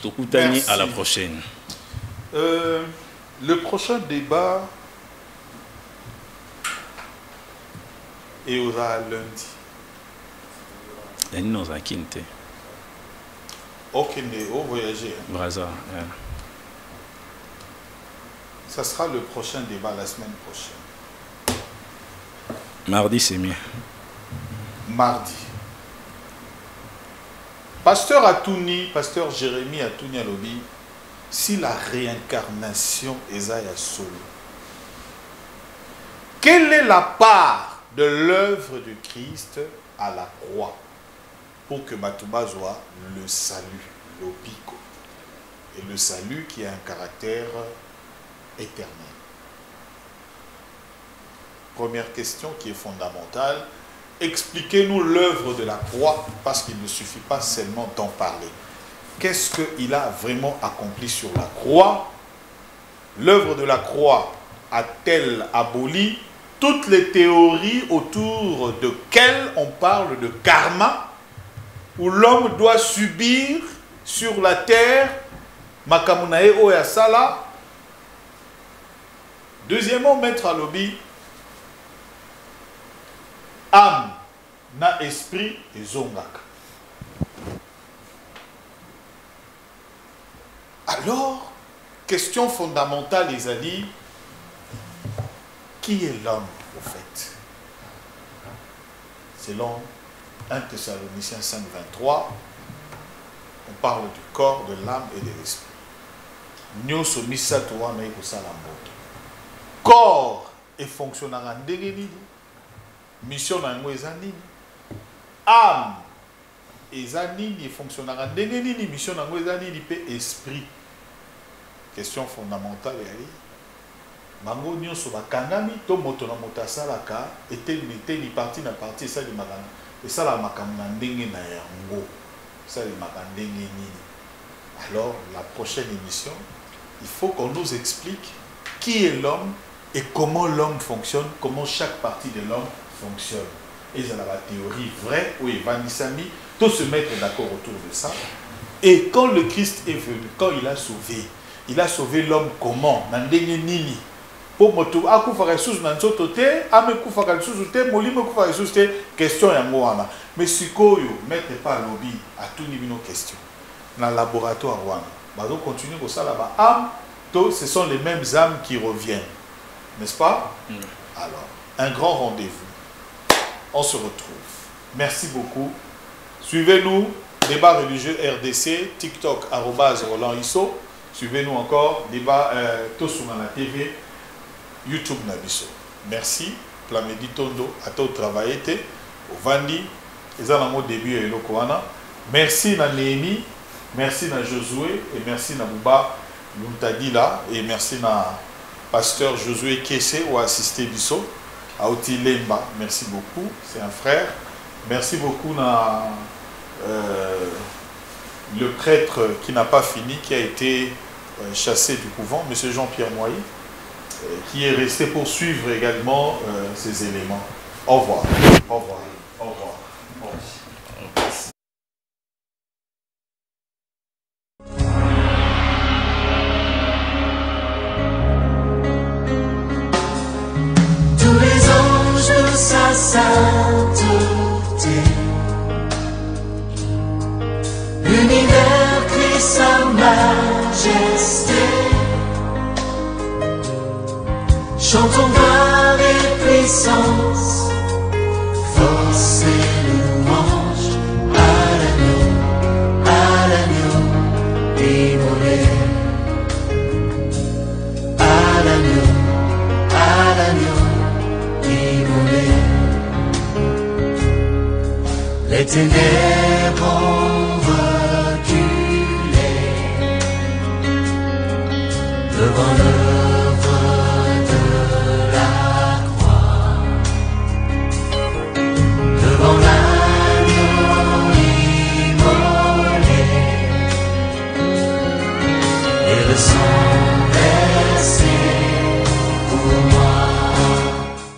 Tokutani à la prochaine. Le prochain débat est au lundi. Nous avons quitté. Ok, au voyager. Braza. Ça sera le prochain débat la semaine prochaine. Mardi, c'est mieux. Mardi. Pasteur Atouni, pasteur Jérémie Atouni Alobi, si la réincarnation est à solo, quelle est la part de l'œuvre de Christ à la croix pour que Matouba soit le salut, l'opico, et le salut qui a un caractère éternel? Première question qui est fondamentale. Expliquez-nous l'œuvre de la croix, parce qu'il ne suffit pas seulement d'en parler. Qu'est-ce qu'il a vraiment accompli sur la croix? L'œuvre de la croix a-t-elle aboli toutes les théories autour de quelles on parle de karma, où l'homme doit subir sur la terre Makamunae Oyasala? Deuxièmement, Maître Alobi, âme na esprit et zongaka. Alors, question fondamentale, les amis, qui est l'homme au fait? Selon 1 Thessaloniciens 5:23, on parle du corps, de l'âme et de l'esprit. Nyoso misato wana ekosala mboto. Corps et fonctionnera ndenge nini? Mission na yango eza nini? Âme eza nini et fonctionnera ndenge nini? Mission na yango eza nini? Pe esprit. Question fondamentale, bango nyonso bakangami to moto na moto asalaka eteli parti na parti esalamaka na ndenge na yango esalemaka ndenge nini. Alors la prochaine émission, il faut qu'on nous explique qui est l'homme et comment l'homme fonctionne, comment chaque partie de l'homme fonctionne. Et ça la théorie vraie ou évanisami, tous se mettre d'accord autour de ça. Et quand le Christ est venu, quand il a sauvé l'homme comment? Nandenge nini? Pour moto akufa ressources nanzoto te, ame kufa ressources te, molimo kufa ressources te, question yango wana. Mais sikoyo mettez pas lobby à tout niveau nos questions. Dans le laboratoire wana. Bazo continue comme ça là-bas. Âme, ce sont les mêmes âmes qui reviennent. N'est-ce pas? Alors, un grand rendez-vous. On se retrouve. Merci beaucoup. Suivez-nous, débat religieux RDC, TikTok, @Roland Isso. Suivez-nous encore, débat Tosuma la TV, YouTube Nabiso. Merci. Plamedi Tondo, à tout travail, au Vandi, ils ont un début et l'Okoana. Merci na Néhémie, merci na Josué et merci na Bouba Luntadila et merci na pasteur Josué Kessé ou assisté Bisso. Aouti Lemba, merci beaucoup, c'est un frère. Merci beaucoup na le prêtre qui n'a pas fini, qui a été chassé du couvent, M. Jean-Pierre Moïse, qui est resté pour suivre également ces éléments. Au revoir. Au revoir. Au revoir. Au revoir. Tous les anges de sa sainteté, l'univers crie sa majesté. Chantons gloire et puissance, force et louange à l'agneau immolé, à l'agneau immolé. Les ténèbres ont reculé devant l'œuvre de la croix, devant l'agneau immolé, et le sang versé pour moi.